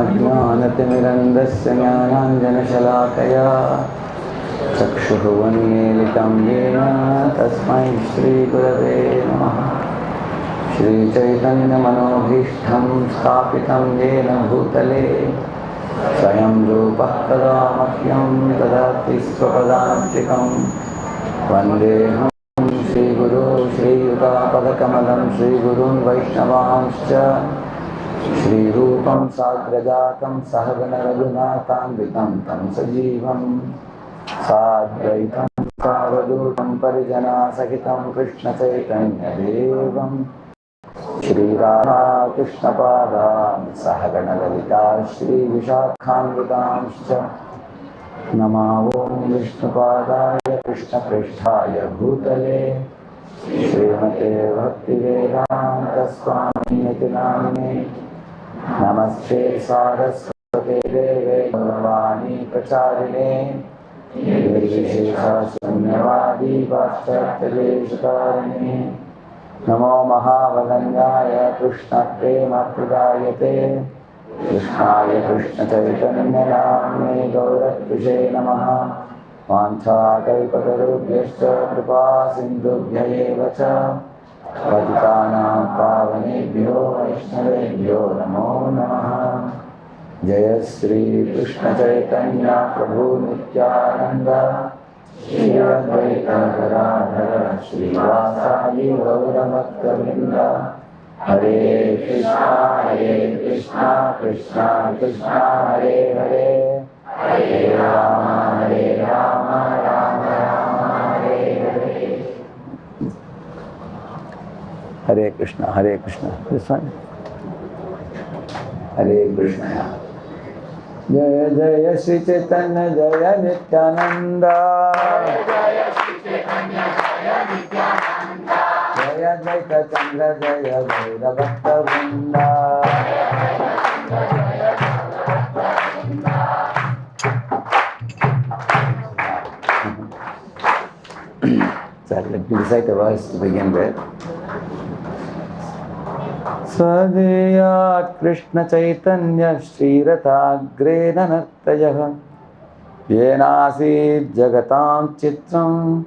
अज्ञानतिमिरन्धस्य ज्ञानाञ्जनशलाकया चक्षुः उन्मीलितं येन तस्मै श्रीगुरवे नमः। श्रीचैतन्यमनोभीष्टं स्थापितं येन भूतले स्वयं रूपः कदा मह्यं ददाति स्वपदान्तिकं। वन्देऽहं श्रीगुरो श्रीयुतापदकमलं श्रीगुरून् वैष्णवांश्च श्रीरूपं साग्रजातं सहगणरघुनाथान्वितं तं सजीवं साद्वैतं सावधूतं परिजनासहितं कृष्णचैतन्यदेवं श्रीराधाकृष्णपादान् सहगणललिता श्रीविशाखान्वितांश्च नमो विष्णुपादाय कृष्णप्रेष्ठाय भूतले श्रीमते भक्तिवेदान्तस्वामिनिति नामिने नमस्ते सारस्वते देवे गौरवाणी प्रचारिणे निर्विशेषशून्यवादी पाश्चात्यदेशकारिणे नमो महावदन्याय कृष्णप्रेमप्रदायते कृष्णाय कृष्णचैतन्यनाम्ने गौरत्विषे नमः। वाञ्छाकल्पतरुभ्यश्च कृपा सिन्धुभ्य एव च पतितानां पावनेभ्यो वैष्णवेभ्यो नमो नमः। जय श्री कृष्ण चैतन्य प्रभु नित्यानंद श्री अद्वैत गदाधर श्रीवासादि गौरभक्तवृंद। हरे कृष्णा कृष्णा कृष्णा हरे हरे हरे राम राम राम हरे हरे। हरे कृष्णा this one हरे कृष्णा। जय जय श्री चैतन्य जय नित्यानंद जय अद्वैत चंद्र जय गौर भक्त वृंद। So let me recite a verse to begin with. Swadhyat Krishna Chaitanya Shri Rathagrena Nartayah Yenasid Jagatam Chitram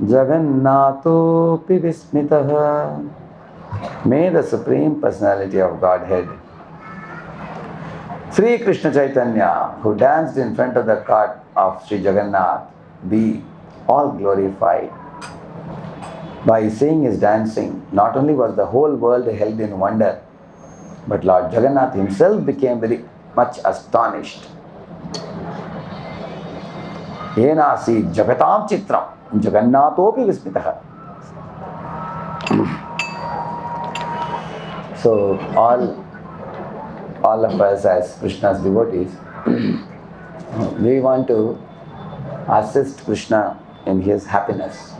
Jagannathopi Vismitah. May the Supreme Personality of Godhead, Sri Krishna Chaitanya, who danced in front of the cart of Sri Jagannath, be all glorified. By seeing his dancing, not only was the whole world held in wonder, but Lord Jagannath himself became very much astonished. Yenasi Jagatam Chitram Jagannathopi Vismitah. So all of us as Krishna's devotees, we want to assist Krishna in his happiness.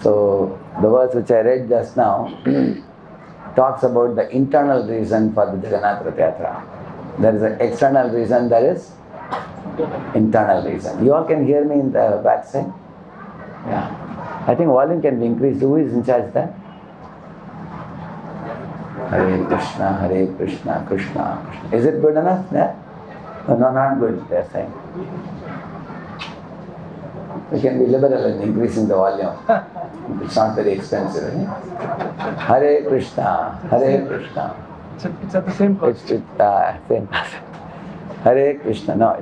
So the verse which I read just now talks about the internal reason for the Jagannath Ratha Yatra. There is an external reason, there is internal reason. You all can hear me in the back side? Yeah. I think volume can be increased. Who is in charge there? Hare Krishna, Krishna Krishna. Is it good enough? Yeah? No, not good, they are saying. We can be liberal in increasing the volume. It's not very expensive. Right? Hare Krishna, Hare Krishna. It's at the same cost. Same cost. Hare Krishna, no.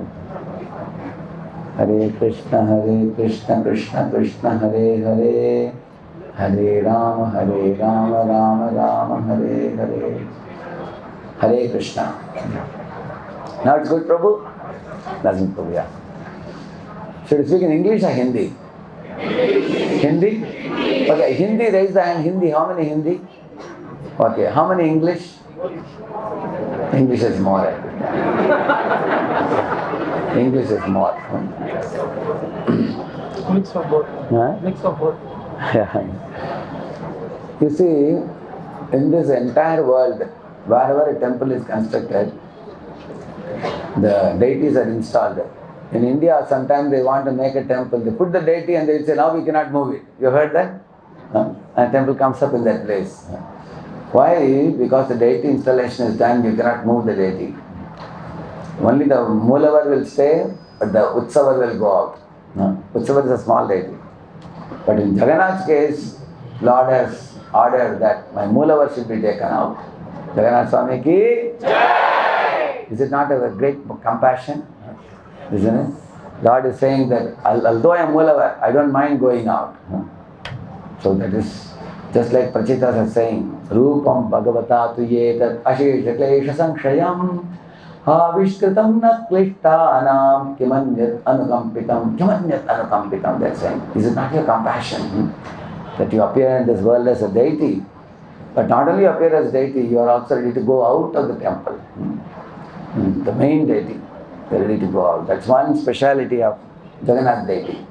Hare Krishna, Krishna Krishna, Hare Hare. Hare Rama, Rama Rama, Hare Hare. Hare Krishna. Now it's good, Prabhu? Doesn't Prabhu, yeah. Should we speak in English or Hindi? Hindi? Okay, Hindi, raise the hand. Hindi, how many Hindi? Okay, how many English? English is more. English is more. Mix of both. Huh? Mix of both. Yeah. You see, in this entire world, wherever a temple is constructed, the deities are installed. In India, sometimes they want to make a temple. They put the deity and they say, now we cannot move it. You heard that? A temple comes up in that place. Why? Because the deity installation is done, you cannot move the deity. Only the Moolavar will stay, but the Utsavar will go out. No? Utsavar is a small deity. But in Jagannath's case, Lord has ordered that my Moolavar should be taken out. Jagannath Swami ki Jai! Is it not a great compassion? Isn't it? Lord is saying that although I am Moolavar, I don't mind going out. So that is just like Prachitas is saying, Rupam Bhagavata tuyetat ashesha klesha sanshayam Avishkritam na klishtanam kimanyat anukampitam. They're saying, is it not your compassion that you appear in this world as a deity? But not only appear as deity, you are also ready to go out of the temple. The main deity, you are ready to go out. That's one speciality of Jagannath deity.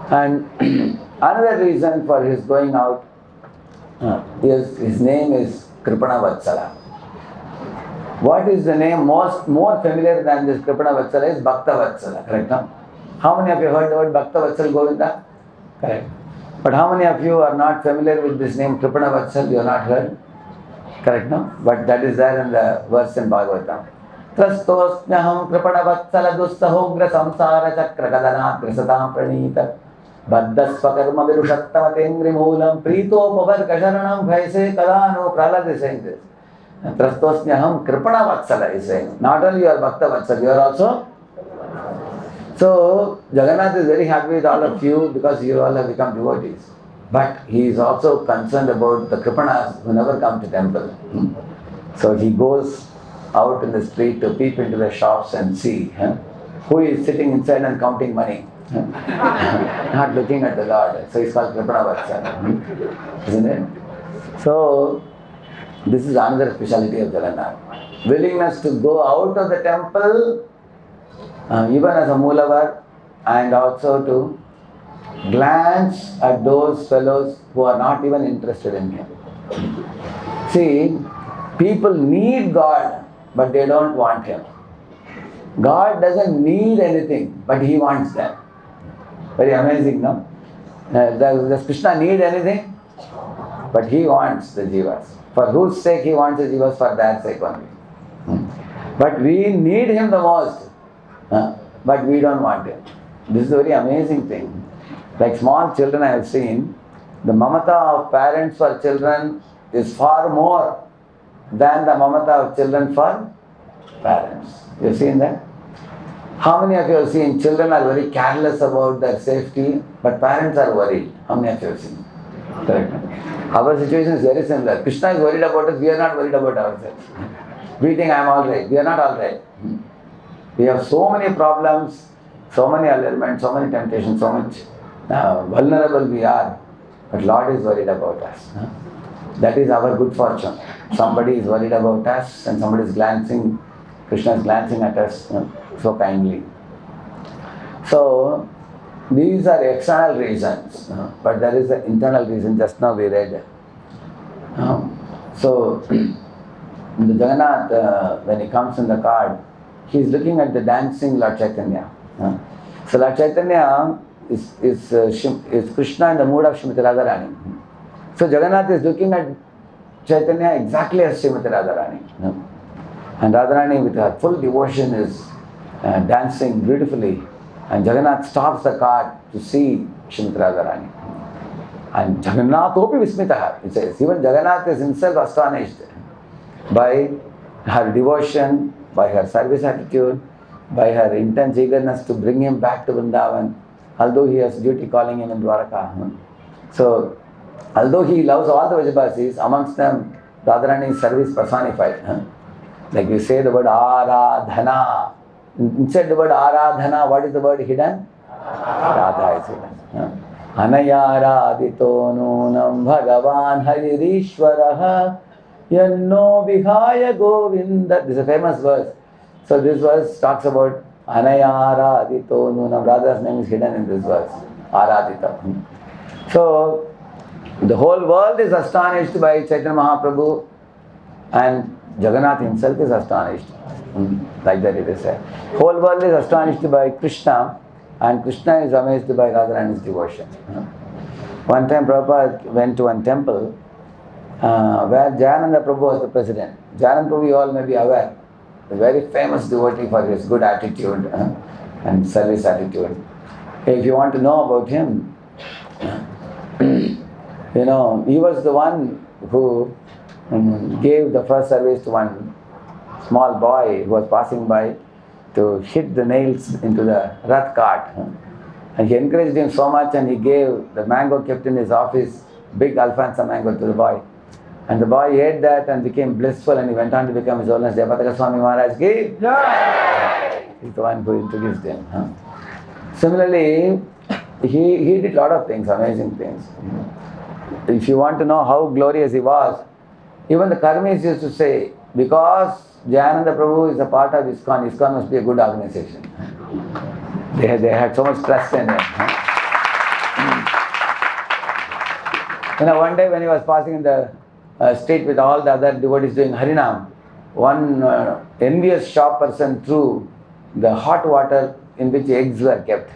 And another reason for his going out is his name is Kripana Vatsala. What is the name more familiar than this Kripana Vatsala is Bhakta Vatsala, correct? No? How many of you heard the word Bhakta Vatsala Govinda? Correct. But how many of you are not familiar with this name Kripana Vatsala? You have not heard? Correct, no? But that is there in the verse in Bhagavatam. Trastosmyaham Kripana Vatsala dustahogra samsara chakra kadanat krisatam pranita baddhasvakarma virushattamate moolam preetopavarka sharanam bhaise kadano. Prahlad is saying this. Trastosmyaham Kripana Vatsala is saying. Not only you are Bhakta Vatsala, you are also. So Jagannath is very happy with all of you because you all have become devotees. But he is also concerned about the Kripanas who never come to temple. So he goes out in the street to peep into the shops and see who is sitting inside and counting money. Not looking at the Lord. So he's called Kripana Vatsala. Isn't it? So this is another speciality of Jagannath. Willingness to go out of the temple, even as a Moolavar, and also to glance at those fellows who are not even interested in him. See, people need God, but they don't want him. God doesn't need anything, but he wants them. Very amazing, no? Does Krishna need anything? But he wants the jivas. For whose sake he wants the jivas? For their sake only. But we need him the most. But we don't want him. This is a very amazing thing. Like small children I have seen, the mamata of parents for children is far more than the mamata of children for parents. You have seen that? How many of you have seen children are very careless about their safety, but parents are worried? How many of you have seen? Correct. Our situation is very similar. Krishna is worried about us, we are not worried about ourselves. We think I am alright. We are not alright. We have so many problems, so many allurements, so many temptations, so much vulnerable we are. But Lord is worried about us. That is our good fortune. Somebody is worried about us and somebody is glancing, Krishna is glancing at us so kindly. So, these are external reasons, but there is an internal reason. Just now we read. So, the Jagannath, when he comes in the cart, he is looking at the dancing Lord Chaitanya. So Lord Chaitanya is Krishna in the mood of Srimati Radharani. So Jagannath is looking at Chaitanya exactly as Srimati Radharani. And Radharani with her full devotion is dancing beautifully. And Jagannath stops the cart to see Srimati Radharani. And Jagannath opi vismitaha, it says. Even Jagannath is himself astonished by her devotion, by her service attitude, by her intense eagerness to bring him back to Vrindavan, although he has duty calling him in Dwaraka. So, although he loves all the Vajabasis, amongst them Radharani's service personified. Like we say the word Aradhana. Inside the word Aradhana, what is the word hidden? Radha is hidden. Anayaradito nunam bhagavan haririshwaraha yanno vihaya govinda. This is a famous verse. So this verse talks about Anayaradito nunam. Radha's name is hidden in this verse. Aradita. So the whole world is astonished by Chaitanya Mahaprabhu, and Jagannath himself is astonished. Like that it is said. Whole world is astonished by Krishna, and Krishna is amazed by Radharani's devotion. One time Prabhupada went to one temple where Jayananda Prabhu was the president. Jayananda Prabhu, you all may be aware, a very famous devotee for his good attitude and service attitude. If you want to know about him, he was the one who gave the first service to one small boy who was passing by to hit the nails into the Rath cart. And he encouraged him so much, and he gave the mango kept in his office, big Alfonso mango, to the boy. And the boy ate that and became blissful, and he went on to become His Holiness Jayapataka Swami Maharaj ki. He's the one who introduced him. Similarly, he did a lot of things, amazing things. If you want to know how glorious he was, even the Karmis used to say, because Jayananda Prabhu is a part of ISKCON, ISKCON must be a good organization. They had so much trust in him. One day when he was passing in the street with all the other devotees doing Harinam, one envious shop person threw the hot water in which eggs were kept.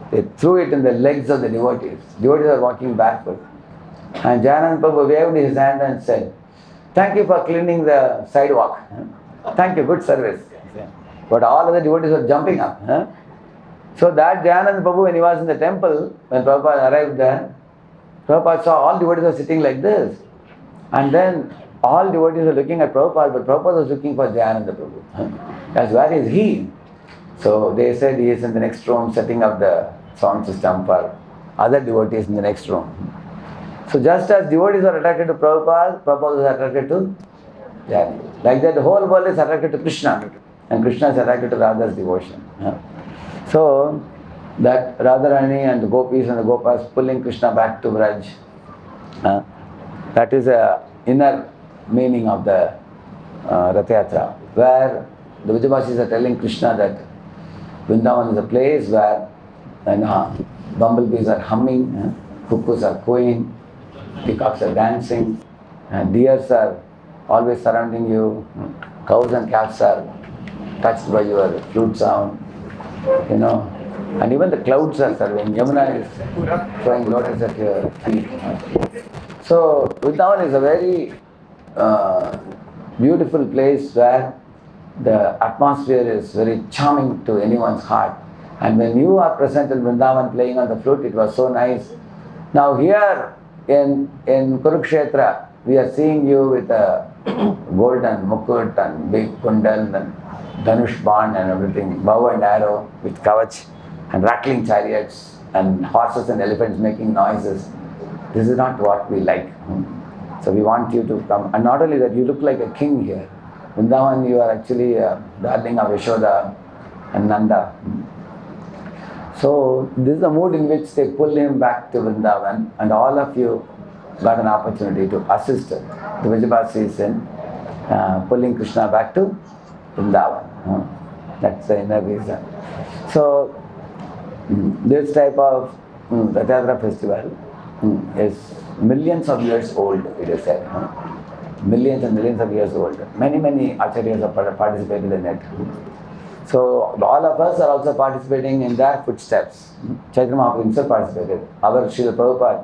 They threw it in the legs of the devotees. Devotees were walking barefoot. And Jayananda Prabhu waved his hand and said, "Thank you for cleaning the sidewalk. Thank you, good service." But all other devotees were jumping up. So that Jayananda Prabhu, when he was in the temple, when Prabhupada arrived there, Prabhupada saw all devotees were sitting like this. And then all devotees were looking at Prabhupada, but Prabhupada was looking for Jayananda Prabhu. That's where is he? So they said he is in the next room setting up the sound system for other devotees in the next room. So just as devotees are attracted to Prabhupada, Prabhupada was attracted to Jayananda. Like that, the whole world is attracted to Krishna, and Krishna is attracted to Radha's devotion. So that Radharani and the gopis and the gopas pulling Krishna back to Vraj, that is a inner meaning of the Ratha Yatra, where the Vijayvasis are telling Krishna that Vrindavan is a place where bumblebees are humming, cuckoos are cooing, peacocks are dancing, and deers are always surrounding you, cows and calves are touched by your flute sound, and even the clouds are serving. Yamuna is throwing lotus at your feet. So Vrindavan is a very beautiful place where the atmosphere is very charming to anyone's heart. And when you are present in Vrindavan playing on the flute, it was so nice. Now here in Kurukshetra, we are seeing you with a golden mukut and big kundal and dhanush band and everything, bow and arrow with kavach and rattling chariots and horses and elephants making noises. This is not what we like. So we want you to come. And not only that, you look like a king here. Vrindavan, you are actually a darling of Yashoda and Nanda. So this is the mood in which they pull him back to Vrindavan, and all of you got an opportunity to assist the Vijayvasis in pulling Krishna back to Vrindavan. That's the inner reason. So this type of Ratha Yatra festival is millions of years old, it is said. Millions and millions of years old. Many acharyas have participated in it. So all of us are also participating in their footsteps. Chaitanya Mahaprabhu himself participated. Our Srila Prabhupada,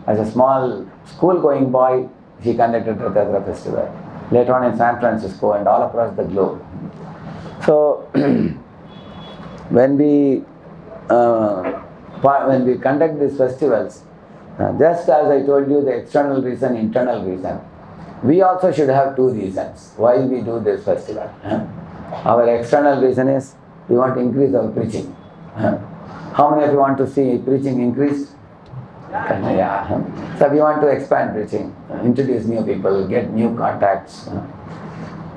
as a small school-going boy, he conducted the Ratha Yatra festival. Later on in San Francisco and all across the globe. So when we conduct these festivals, just as I told you, the external reason, internal reason, we also should have two reasons why we do this festival. Our external reason is we want to increase our preaching. How many of you want to see preaching increased? Yeah. So we want to expand preaching, introduce new people, get new contacts,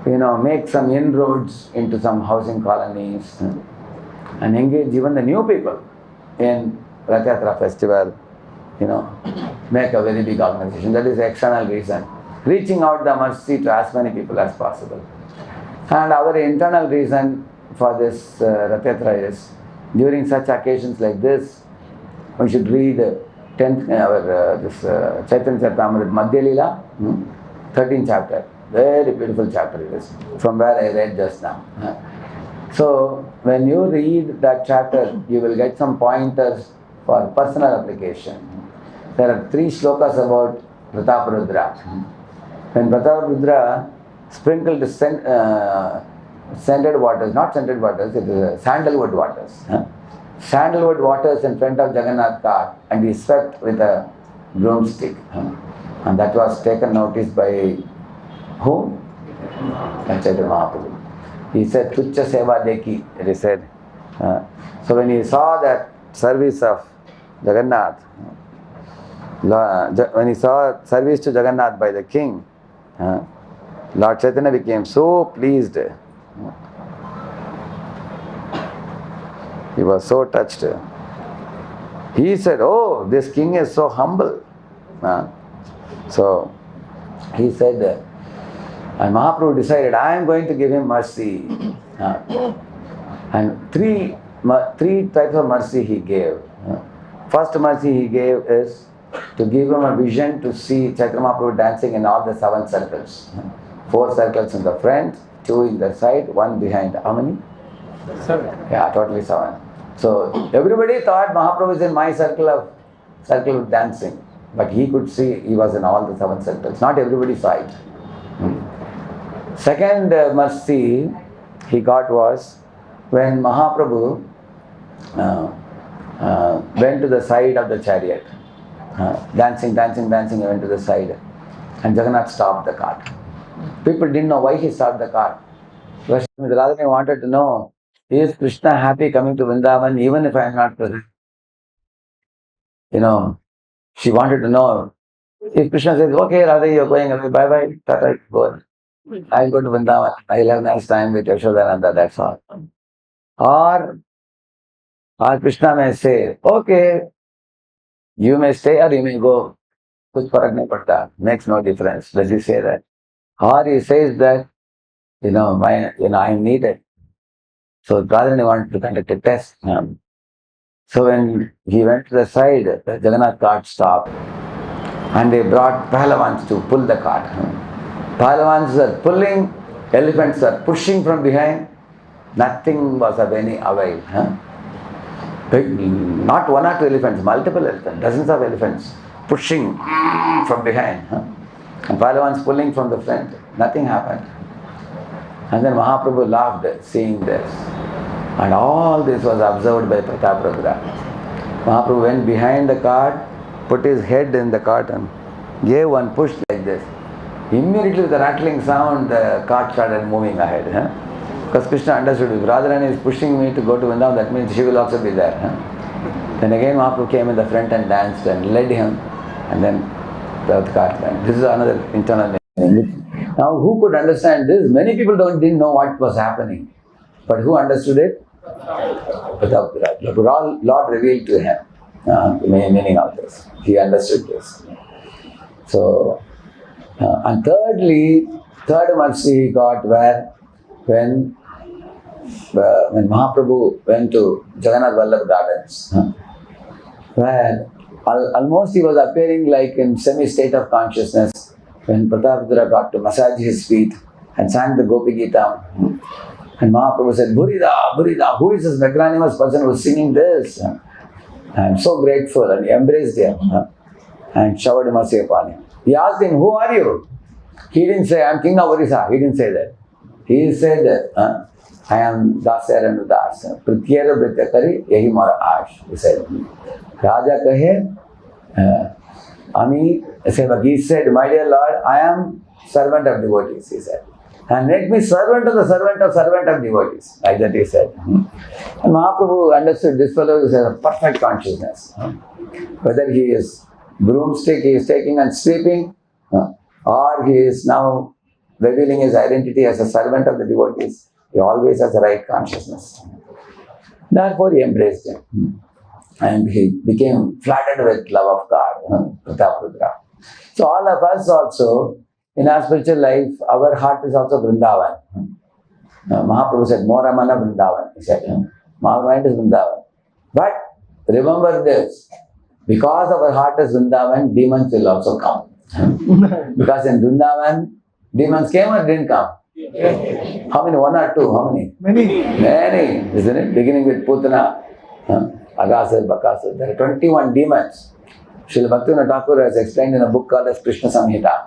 make some inroads into some housing colonies, and engage even the new people in Ratha Yatra festival, make a very big organization. That is the external reason. Reaching out the mercy to as many people as possible. And our internal reason for this Ratha Yatra is, during such occasions like this, we should read 10th, Chaitanya Charitamrita Madhya Leela, 13th chapter. Very beautiful chapter it is, from where I read just now. So when you read that chapter, you will get some pointers for personal application. There are 3 shlokas about Prataparudra. When Prataparudra sprinkled scented waters, not scented waters, it is sandalwood waters. Sandalwood waters in front of Jagannath cart, and he swept with a broomstick. And that was taken notice by whom? Chaitanya Mahaprabhu. He said, Tuchya Seva Deki, he said. So when he saw that service of Jagannath, when he saw service to Jagannath by the king, Lord Chaitanya became so pleased. He was so touched. He said, oh, this king is so humble. So he said, and Mahaprabhu decided, I am going to give him mercy. And three types of mercy he gave. First mercy he gave is to give him a vision to see Chaitanya Mahaprabhu dancing in all the 7 circles. 4 circles in the front, 2 in the side, 1 behind. How many? 7. Yeah, totally 7. So everybody thought Mahaprabhu is in my circle of dancing. But he could see he was in all the 7 circles. Not everybody saw it. Second mercy he got was when Mahaprabhu went to the side of the chariot. Dancing, he went to the side. And Jagannath stopped the cart. People didn't know why he stopped the cart. Because Radharani wanted to know, is Krishna happy coming to Vrindavan even if I am not present? She wanted to know. If Krishna says, okay, Radha, you're going away, bye-bye, tata, go. I'll go to Vrindavan. I'll have a nice time with Yashodananda, that's all. Or Krishna may say, okay, you may stay or you may go. Kuch farak nahi padta. Makes no difference. Does he say that? Or he says that, I am needed. So Radharani wanted to conduct a test. So when he went to the side, the Jagannath cart stopped. And they brought Pahlavans to pull the cart. Pahlavans are pulling, elephants are pushing from behind. Nothing was of any avail. Not 1 or 2 elephants, multiple elephants, dozens of elephants pushing from behind. And Pahlavans pulling from the front. Nothing happened. And then Mahaprabhu laughed seeing this. And all this was observed by Prataprudra. Mahaprabhu went behind the cart, put his head in the cart and gave one push like this. Immediately with a rattling sound, the cart started moving ahead. Because Krishna understood, if Radharani is pushing me to go to Vrindavan, that means she will also be there. Then again Mahaprabhu came in the front and danced and led him, and then the cart went. This is another internal meaning. Now who could understand this? Many people didn't know what was happening. But who understood it? The Lord revealed to him the meaning of this. He understood this. So, and third mercy he got when Mahaprabhu went to Jagannath Vallabh Gardens, where almost he was appearing like in semi-state of consciousness when Pratapadura got to massage his feet and sang the Gopi Gita. And Mahaprabhu said, Burida, Burida, who is this magnanimous person who is singing this? I am so grateful, and he embraced him and showered mercy upon him. He asked him, who are you? He didn't say, I am king of Orissa. He didn't say that. He said, I am Dasya and Das. Pratyera Brityakari, Yahi Mara Ash. He said, Raja Kahe, Ami, he said, my dear Lord, I am servant of devotees, he said. And make me servant of the servant of devotees. Like that he said. And Mahaprabhu understood this fellow is a perfect consciousness. Whether he is broomstick he is taking and sweeping, or he is now revealing his identity as a servant of the devotees, he always has the right consciousness. Therefore he embraced him. And he became flooded with love of God, Prataprudra. So all of us also, in our spiritual life, our heart is also Vrindavan. Mahaprabhu said, Moramana Vrindavan. He said, our mind is Vrindavan. But remember this, because our heart is Vrindavan, demons will also come. Because in Vrindavan, demons came or didn't come? How many? 1 or 2? How many? Many, isn't it? Beginning with Putana, Agasar, Bakasar. There are 21 demons. Srila Bhaktivinoda Thakur has explained in a book called as Krishna Samhita.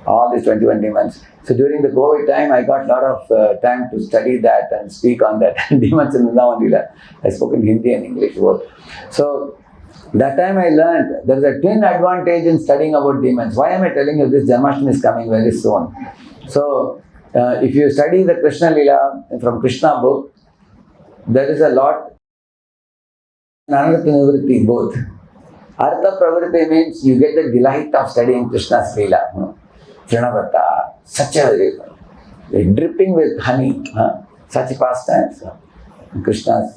all these 21 demons. So during the COVID time, I got a lot of time to study that and speak on that. Demons in Vrindavan Leela. I spoke in Hindi and English both. So that time I learned there is a twin advantage in studying about demons. Why am I telling you this? Janmashtami is coming very soon. So if you study the Krishna Leela from Krishna book, there is a lot. Anartha Nivritti both. Artha Pravritti means you get the delight of studying Krishna's Leela. Trinavata, such a dripping with honey, such pastimes. Krishna's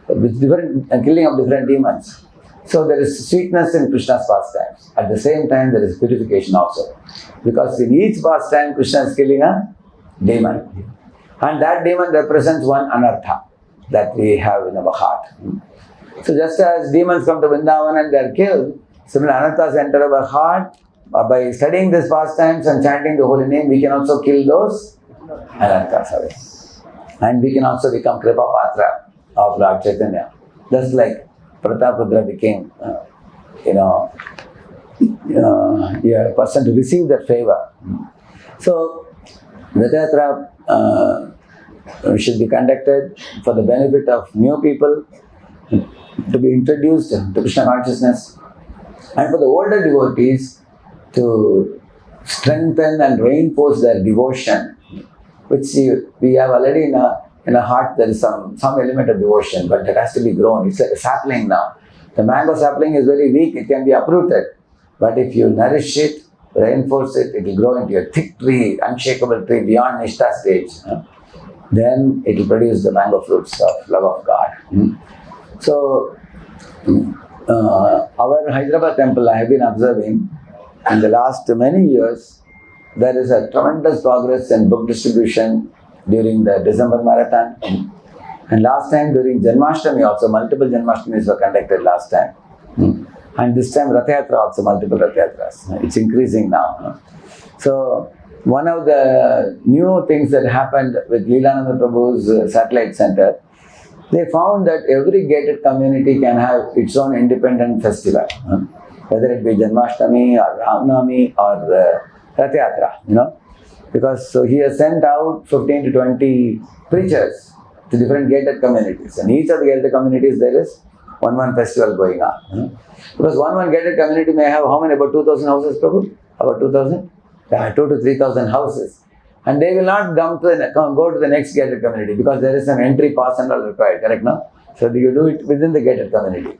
with different killing of different demons. So there is sweetness in Krishna's pastimes. At the same time, there is purification also. Because in each pastime, Krishna is killing a demon. And that demon represents one anartha that we have in our heart. So just as demons come to Vrindavan and they are killed, similar anarthas enter our heart. By studying these pastimes and chanting the holy name, we can also kill those anarthas away. And we can also become Kripa Patra of Lord Chaitanya. Just like Prataprudra became, a person to receive that favor. So, Ratha Yatra should be conducted for the benefit of new people, to be introduced to Krishna consciousness, and for the older devotees to strengthen and reinforce their devotion, which we have already in a heart. There is some element of devotion, but that has to be grown. It's like a sapling now. The mango sapling is very weak, it can be uprooted. But if you nourish it, reinforce it, it will grow into a thick tree, unshakable tree beyond Nishta stage. Then it will produce the mango fruits of love of God. So, our Hyderabad temple, I have been observing in the last many years, there is a tremendous progress in book distribution during the December marathon. And last time during Janmashtami also, multiple Janmashtamis were conducted last time. And this time Ratha Yatra also, multiple Ratha Yatras. It's increasing now. So, one of the new things that happened with Leelananda Prabhu's satellite center, they found that every gated community can have its own independent festival. Whether it be Janmashtami or Ramnami or Ratha Yatra, Because so he has sent out 15 to 20 preachers to different gated communities. And each of the gated communities there is one festival going on. Because one gated community may have how many? About 2,000 houses, Prabhu? About 2,000? Yeah, 2,000 to 3,000 houses. And they will not go to the next gated community because there is an entry pass and all required, correct now? So you do it within the gated community.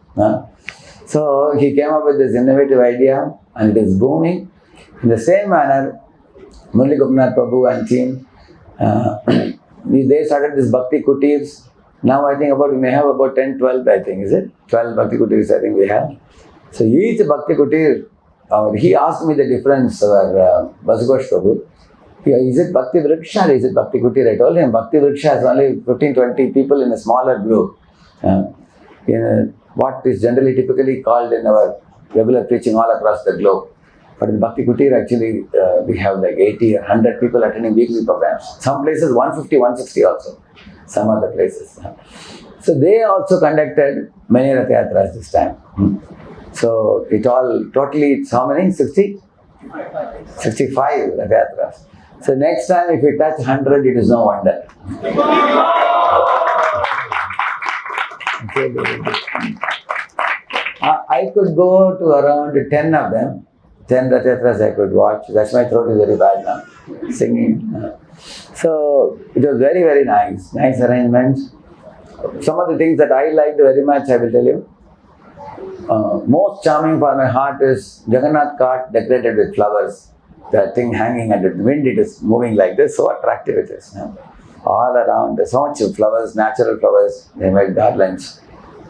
So he came up with this innovative idea and it is booming. In the same manner, Murli Gopinath Prabhu and team, they started this Bhakti Kutirs. Now I think we may have about 10, 12, I think, is it? 12 Bhakti Kutirs I think we have. So each Bhakti Kutir, he asked me the difference, Basugosh Prabhu. Is it Bhakti Vriksha or is it Bhakti Kutir? I told him Bhakti Vriksha has only 15, 20 people in a smaller group. What is generally typically called in our regular preaching all across the globe. But in Bhakti Kutir actually we have like 80 or 100 people attending weekly programs. Some places 150, 160 also. Some other places. So they also conducted many Ratha Yatras this time. So it all, totally it's how many? 60? 65 Ratha Yatras. So next time if we touch 100, it is no wonder. I could go to around 10 of them. 10 Ratha Yatras I could watch. That's my throat is very bad now, singing. So it was very, very nice. Nice arrangements. Some of the things that I liked very much, I will tell you. Most charming for my heart is Jagannath cart decorated with flowers. The thing hanging and the wind, it is moving like this. So attractive it is. All around, so much of flowers, natural flowers. They made garlands.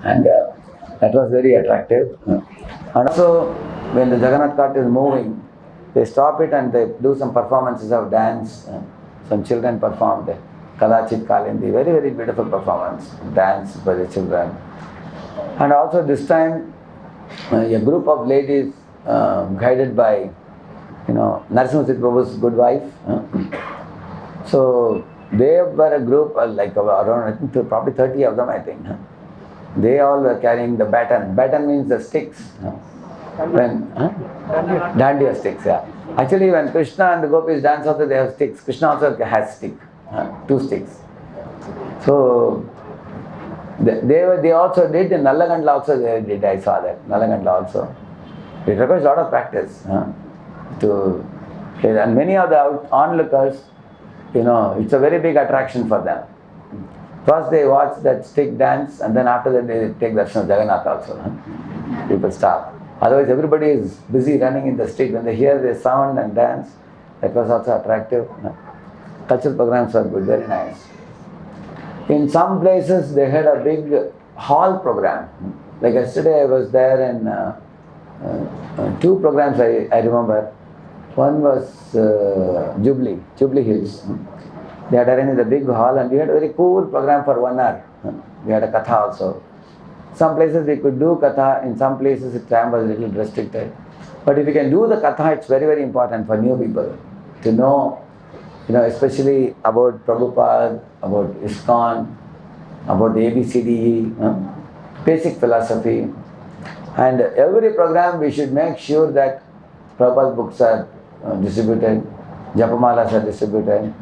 And that was very attractive. And also, when the Jagannath cart is moving, they stop it and they do some performances of dance. Some children performed Kadachit Kalindi, very, very beautiful performance, dance by the children. And also this time, a group of ladies guided by, Narasimha Prabhu's good wife. So they were a group like around, I think, probably 30 of them, I think. They all were carrying the baton. Baton means the sticks. Dandiya sticks, yeah. Actually, when Krishna and the gopis dance also, they have sticks. Krishna also has stick, 2 sticks. So they also did in Nallagandla also they did. I saw that Nallagandla also. It requires a lot of practice to play. And many of the onlookers, it's a very big attraction for them. First they watch that stick dance, and then after that they take darshan of Jagannath also. People stop. Otherwise everybody is busy running in the street. When they hear the sound and dance, that was also attractive. Cultural programs are good, very nice. In some places they had a big hall program. Like yesterday I was there in 2 programs I remember. One was Jubilee Hills. They had arranged a big hall and we had a very cool program for 1 hour. We had a katha also. Some places we could do katha, in some places the time was a little restricted. But if you can do the katha, it's very, very important for new people to know, especially about Prabhupada, about ISKCON, about the ABCDE, basic philosophy. And every program we should make sure that Prabhupada's books are distributed, Japamalas are distributed,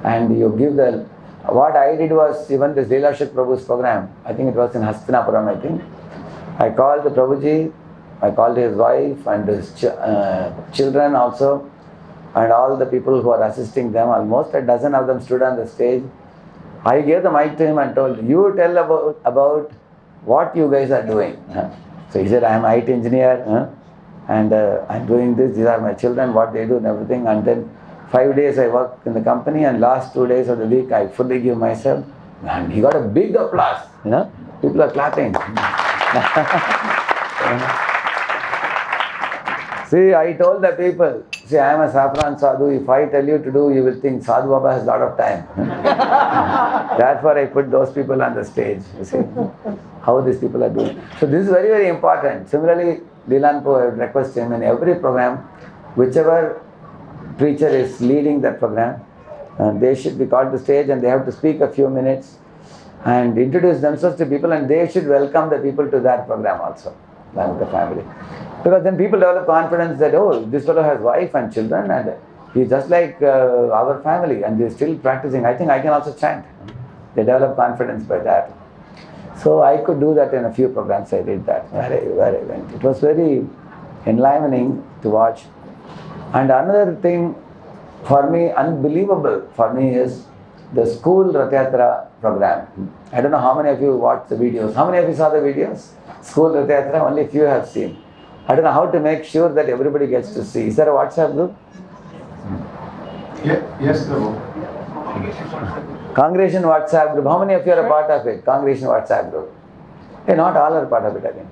and you give the... What I did was, even this Leelashak Prabhu's program, I think it was in Hastinapuram, I think. I called the Prabhuji, I called his wife and his children also, and all the people who are assisting them, almost a dozen of them stood on the stage. I gave the mic to him and told, you tell about what you guys are doing. So he said, I am IT engineer, and I'm doing this, these are my children, what they do and everything. And then 5 days I work in the company, and last 2 days of the week I fully give myself. And he got a big applause, people are clapping. See, I told the people, see, I am a saffron sadhu. If I tell you to do, you will think Sadhu Baba has a lot of time. Therefore, I put those people on the stage. You see how these people are doing. So this is very, very important. Similarly, Leelanpo, I would request him in every program, whichever preacher is leading that program, they should be called to stage and they have to speak a few minutes and introduce themselves to people, and they should welcome the people to that program also, along with the family. Because then people develop confidence that, oh, this fellow has wife and children and he's just like our family and they're still practicing. I think I can also chant. They develop confidence by that. So I could do that in a few programs. I did that where I went. It was very enlivening to watch. And another thing for me, unbelievable for me, is the school Ratha Yatra program. I don't know how many of you watched the videos. How many of you saw the videos? School Ratha Yatra, only few have seen. I don't know how to make sure that everybody gets to see. Is there a WhatsApp group? Yes, sir. Congregation WhatsApp group. How many of you are a part of it? Congregation WhatsApp group. Hey, not all are part of it again.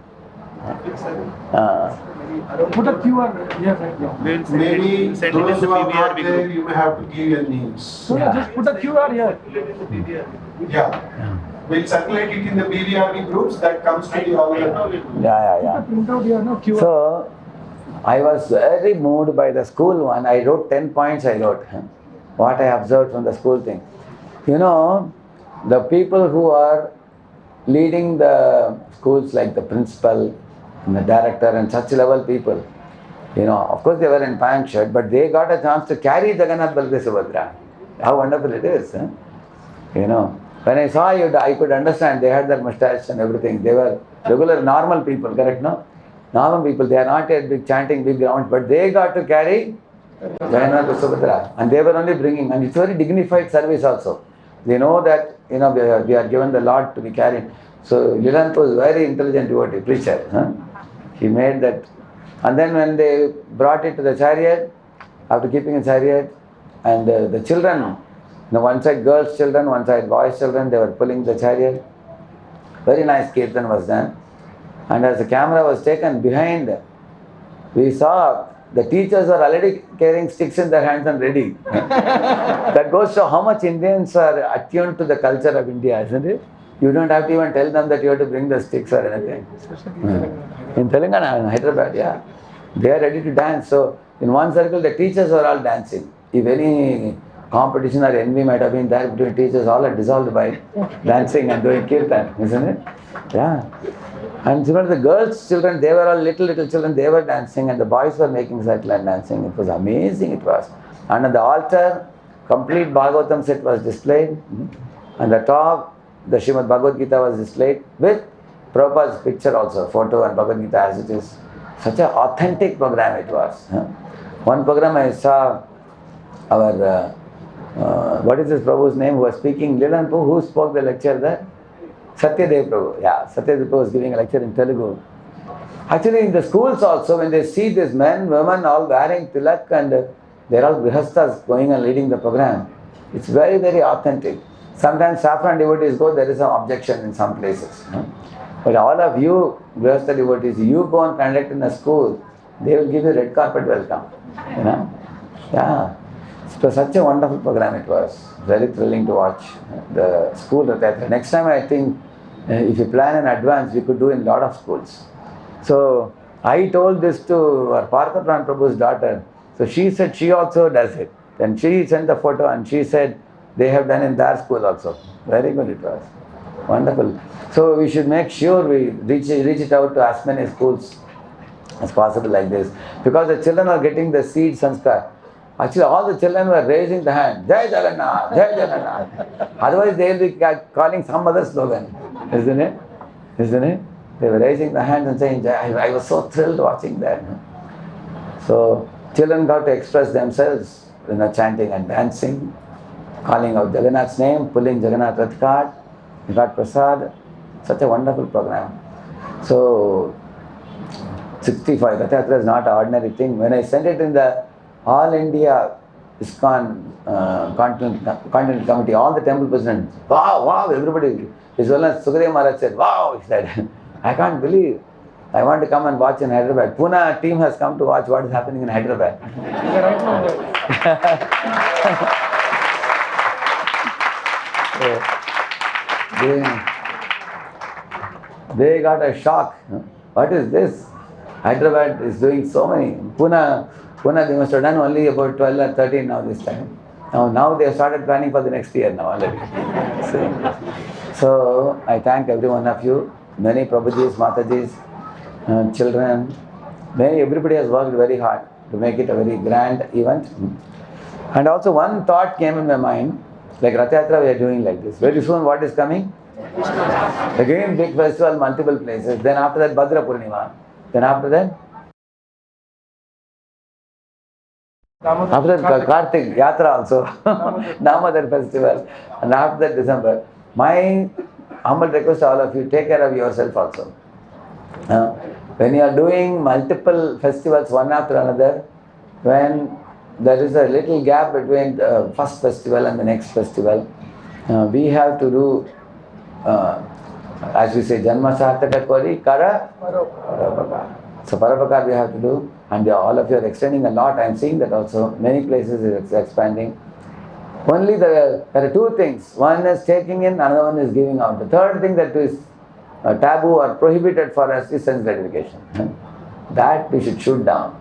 Put a QR here right now. Maybe those who are not there, you may have to give your names. So just put a QR here. Yeah. We'll circulate it in the BVRB groups that comes to the all. Yeah. Print out here, no QR. So, I was very moved by the school one. I wrote 10 points I wrote. What I observed from the school thing. The people who are leading the schools, like the principal and the director and such level people, of course they were in pant shirt, but they got a chance to carry Jagannath Baldev Subhadra. How wonderful it is. When I saw you, I could understand. They had their mustache and everything. They were regular, normal people, correct, no? Normal people. They are not yet big chanting, big grounds, but they got to carry Jagannath Subhadra. And they were only bringing, and it's very dignified service also. They know that, we are given the Lord to be carried. So, Lilanpo was a very intelligent devotee, preacher. He made that. And then when they brought it to the chariot, after keeping a chariot, and the children, one side girls' children, one side boys' children, they were pulling the chariot. Very nice Kirtan was done. And as the camera was taken behind, we saw the teachers were already carrying sticks in their hands and ready. That goes to show how much Indians are attuned to the culture of India, isn't it? You don't have to even tell them that you have to bring the sticks or anything. In Telangana, in Hyderabad, yeah. They are ready to dance. So, in one circle, the teachers were all dancing. If any competition or envy might have been there between teachers, all are dissolved by dancing and doing Kirtan, isn't it? Yeah. And the girls' children, they were all little children, they were dancing, and the boys were making circle and dancing. It was amazing, it was. And at the altar, complete Bhagavatam set was displayed. And the top, the Srimad Bhagavad Gita was displayed with Prabhupada's picture also, photo and Bhagavad Gita as it is. Such an authentic program it was. One program I saw our, what is this Prabhu's name who was speaking, Lilanpu, who spoke the lecture there? Satyadev Prabhu. Yeah, Satyadev Prabhu was giving a lecture in Telugu. Actually, in the schools also, when they see these men, women all wearing tilak and they're all grihasthas going and leading the program, it's very, very authentic. Sometimes saffron devotees go, there is some objection in some places. But all of you, grihastha devotees, you go and conduct in a school, they will give you red carpet welcome. You know? Yeah. It was such a wonderful program it was. Very thrilling to watch the school Ratha Yatra. Next time I think if you plan in advance, we could do in a lot of schools. So I told this to our Partha Prabhu's daughter. So she said she also does it. Then she sent the photo and she said they have done in their school also. Very good it was. Wonderful. So we should make sure we reach it out to as many schools as possible like this. Because the children are getting the seed sanskar. Actually, all the children were raising the hand, Jai Jagannath, Jai Jagannath. Otherwise, they will be calling some other slogan, isn't it? Isn't it? They were raising the hand and saying, Jai. I was so thrilled watching that. So, children got to express themselves, chanting and dancing, calling out Jagannath's name, pulling Jagannath Rath card, we got prasad. Such a wonderful program. So, 65, Ratha Yatra is not an ordinary thing. When I sent it in the All India ISKCON Continent Committee, all the temple presidents, wow, everybody. His Holiness Sukadeva Maharaj said, wow, he said, I can't believe. I want to come and watch in Hyderabad. Pune team has come to watch what is happening in Hyderabad. They got a shock. What is this? Hyderabad is doing so many. Pune they must have done only about 12 or 13 now this time. Now they have started planning for the next year now already. So I thank every one of you, many Prabhujis, Matajis, children. Everybody has worked very hard to make it a very grand event. And also one thought came in my mind, like Ratha Yatra we are doing like this. Very soon what is coming? Again big festival, multiple places. Then after that Bhadra Purnima. Then after that? After that Kartik Yatra also. Damodar festival. And after that December. My humble request to all of you, take care of yourself also. When you are doing multiple festivals one after another, when there is a little gap between the first festival and the next festival, we have to do, as we say, Janma Sarthaka Kori Kara Parapakar. So Parapakar we have to do, and all of you are extending a lot. I am seeing that also. Many places it's expanding. Only there are two things. One is taking in, another one is giving out. The third thing that is taboo or prohibited for us is sense gratification. That we should shoot down.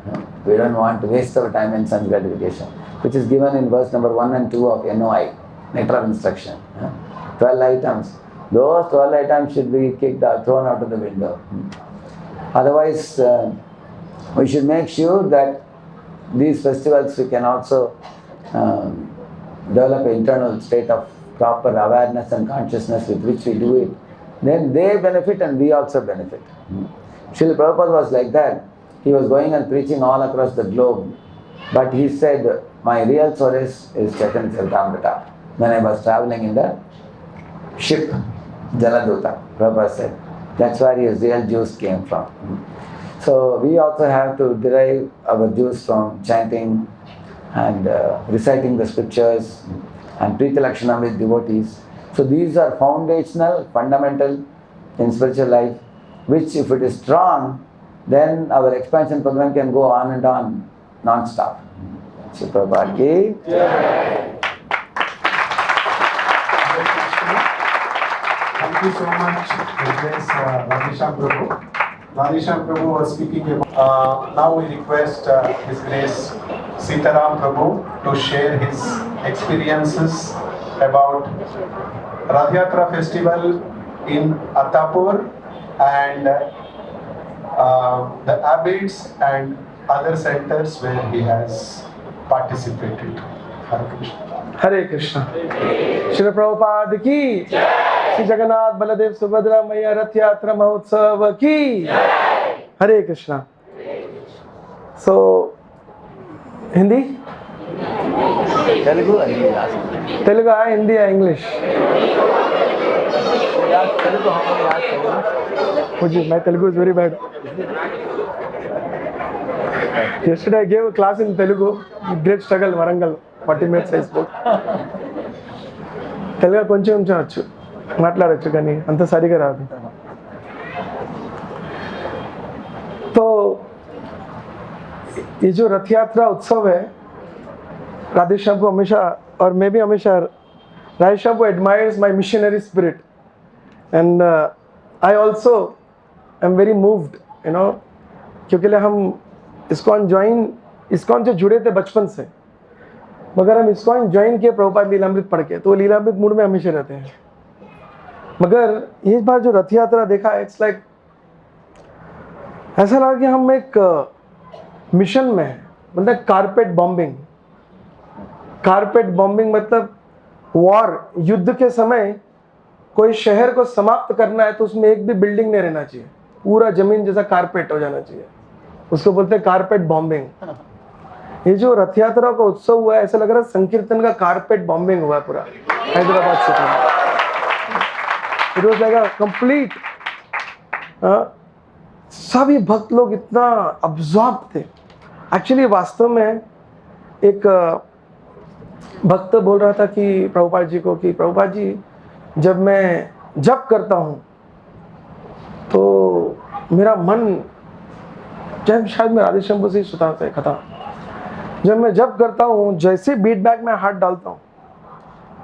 We don't want to waste our time in sense gratification, which is given in verse number 1 and 2 of NOI, Nectar of Instruction. 12 items. Those 12 items should be kicked out, thrown out of the window. Otherwise, we should make sure that these festivals we can also develop an internal state of proper awareness and consciousness with which we do it. Then they benefit and we also benefit. Srila Prabhupada was like that. He was going and preaching all across the globe. But he said, my real solace is Chaitanya Charitamrita. When I was traveling in the ship, Jaladuta, Prabhupada said. That's where his real juice came from. So we also have to derive our juice from chanting and reciting the scriptures and Priti Lakshana with devotees. So these are foundational, fundamental in spiritual life, which if it is strong, then our expansion program can go on and on, non-stop. Shri Prabhupada ki Jai. Thank you so much, Radheshyam Prabhu. Radheshyam Prabhu was speaking about. Now we request His Grace Sitaram Prabhu to share his experiences about Radha Yatra festival in Attapur and the abbeys and other centers where he has participated. Hare Krishna. हरे कृष्णा। श्री प्रभुपाद की, श्री जगन्नाथ बलदेव सुभद्रा मैया रथ यात्रा महोत्सव की, हरे कृष्णा। सो हिंदी, तेलुगु तेलुगु है, हिंदी है, English? Telugu हम याद करेंगे। मुझे, मैं Telugu is very bad. Yesterday I gave a class in Telugu. Great struggle, Warangal. 40 minutes I spoke. Telugu కొంచెం కొంచెం వచ్చు, మాట్లాడచ్చు, కానీ అంత సరిగా రాదు. तो ये जो रथ यात्रा उत्सव है, राधेश्याम को हमेशा, और मैं भी हमेशा राधेश्याम को admires my missionary spirit, and I also am very moved, you know, क्योंकि हम इस्कॉन से जुड़े थे बचपन से, मगर हम इस्कॉन ज्वाइन किए प्रभुपाद लीलामृत पढ़ के, तो लीलामृत मूड में हमेशा रहते हैं. मगर इस बार जो रथ यात्रा देखा, इट्स लाइक ऐसा लगा कि हम एक मिशन में हैं. मतलब कारपेट बॉम्बिंग मतलब वॉर, युद्ध के समय कोई शहर को समाप्त करना है तो उसमें एक भी बिल्डिंग नहीं रहना चाहिए, पूरा जमीन जैसा कारपेट हो जाना चाहिए, उसको बोलते हैं कारपेट बॉम्बिंग. ये जो रथ यात्रा का उत्सव हुआ है, ऐसा लग रहा है संकीर्तन का कारपेट बॉम्बिंग हुआ है पूरा हैदराबाद सिटी में. It was like a complete, सभी भक्त लोग इतना अब्जॉर्ब थे. एक्चुअली वास्तव में एक भक्त बोल रहा था कि प्रभुपाद जी को, कि प्रभुपाद जी जब मैं जप करता हूँ तो मेरा मन, जब शायद मैं राधेश्याम से सुता था कथा, जब मैं जप करता हूँ, जैसे बीट बैग में हाथ डालता हूँ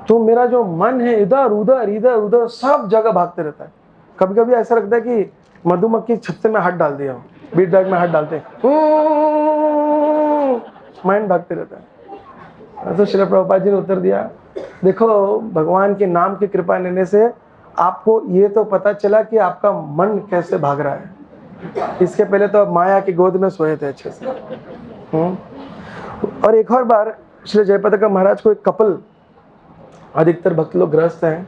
तो मेरा जो मन है इधर उधर सब जगह भागते रहता है. कभी कभी ऐसा लगता है कि मधुमक्खी छत्ते में हाथ डाल दिया हो, बीट बैग में हाथ डालते माइंड भागते रहता है. तो श्री प्रभुपाद जी ने उत्तर दिया, देखो भगवान के नाम की कृपा लेने से आपको ये तो पता चला कि आपका मन कैसे भाग रहा है. इसके पहले तो माया की गोद में सोए थे अच्छे से. और एक और बार श्री जयपताका महाराज को एक कपल, अधिकतर भक्त लोग गृहस्थ हैं,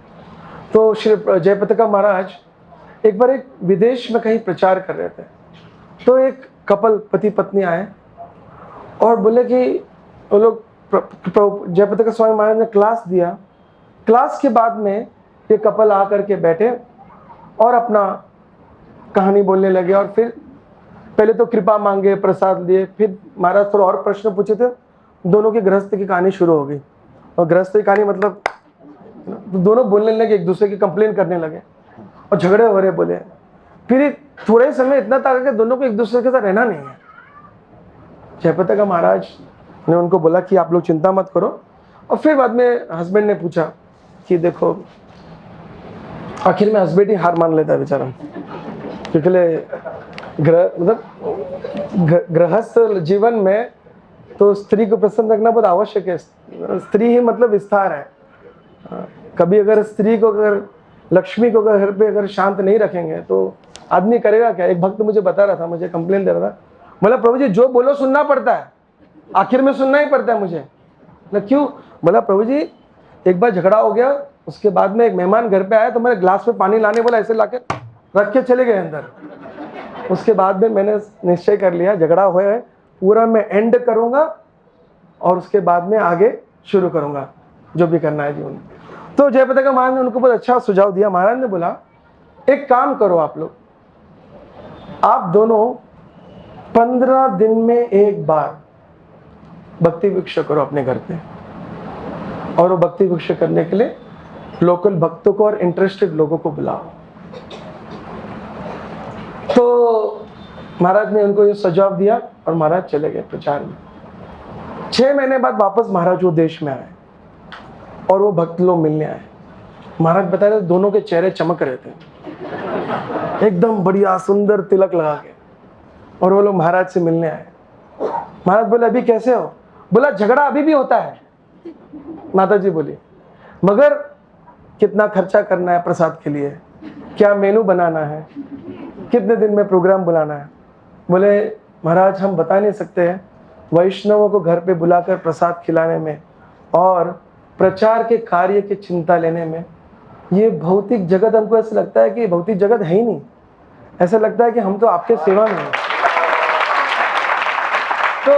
तो श्री जयपताका महाराज एक बार एक विदेश में कहीं प्रचार कर रहे थे. तो एक कपल पति पत्नी आए और बोले कि वो लोग, जयपताका स्वामी महाराज ने क्लास दिया. क्लास के बाद में ये कपल आकर के बैठे और अपना कहानी बोलने लगे, और फिर पहले तो कृपा मांगे, प्रसाद लिए, फिर महाराज थोड़ा और प्रश्न पूछे थे. दोनों की गृहस्थ की कहानी शुरू हो गई. और गृहस्थ की कहानी मतलब दोनों बोलने लगे, एक दूसरे की कंप्लेन करने लगे और झगड़े हो रहे. बोले फिर थोड़े समय इतना था कि दोनों को एक दूसरे के साथ रहना नहीं है. जयपताका महाराज ने उनको बोला कि आप लोग चिंता मत करो. और फिर बाद में हस्बैंड ने पूछा कि देखो, आखिर में हस्बैंड ही हार मान लेता है बेचारा, क्योंकि गृहस्थ जीवन में तो स्त्री को प्रसन्न रखना बहुत आवश्यक है. स्त्री ही मतलब विस्तार है. कभी अगर स्त्री को, अगर लक्ष्मी को घर पे अगर शांत नहीं रखेंगे तो आदमी करेगा क्या. एक भक्त मुझे बता रहा था, मुझे कंप्लेन दे रहा था, बोला प्रभु जी जो बोलो सुनना पड़ता है, आखिर में सुनना ही पड़ता है मुझे. ना क्यों? बोला प्रभु जी एक बार झगड़ा हो गया, उसके बाद में एक मेहमान घर पे आया तो मेरे ग्लास में पानी लाने बोला, ऐसे लाके रख के चले गए अंदर. उसके बाद में मैंने निश्चय कर लिया, झगड़ा हुआ है पूरा मैं एंड करूंगा और उसके बाद में आगे शुरू करूंगा जो भी करना है जीवन में. तो जयपताका महाराज ने उनको बहुत अच्छा सुझाव दिया. महाराज ने बोला एक काम करो, आप लोग, आप दोनों 15 दिन में एक बार भक्ति वृक्ष करो अपने घर पे, और वो भक्ति वृक्ष करने के लिए लोकल भक्तों को और इंटरेस्टेड लोगों को बुलाओ. तो महाराज ने उनको ये सुझाव दिया और महाराज चले गए प्रचार में. 6 महीने बाद वापस महाराज वो देश में आए और वो भक्त लोग मिलने आए. महाराज बता रहे दोनों के चेहरे चमक रहे थे एकदम बढ़िया सुंदर तिलक लगा के, और वो लोग महाराज से मिलने आए. महाराज बोले अभी कैसे हो? बोला झगड़ा अभी भी होता है. माता जी बोली मगर कितना खर्चा करना है प्रसाद के लिए, क्या मेनू बनाना है, कितने दिन में प्रोग्राम बुलाना है। बोले महाराज हम बता नहीं सकते हैं, वैष्णवों को घर पे बुलाकर प्रसाद खिलाने में और प्रचार के कार्य की चिंता लेने में, ये भौतिक जगत हमको ऐसा लगता है कि भौतिक जगत है ही नहीं। ऐसा लगता है कि हम तो आपके सेवा में हैं। तो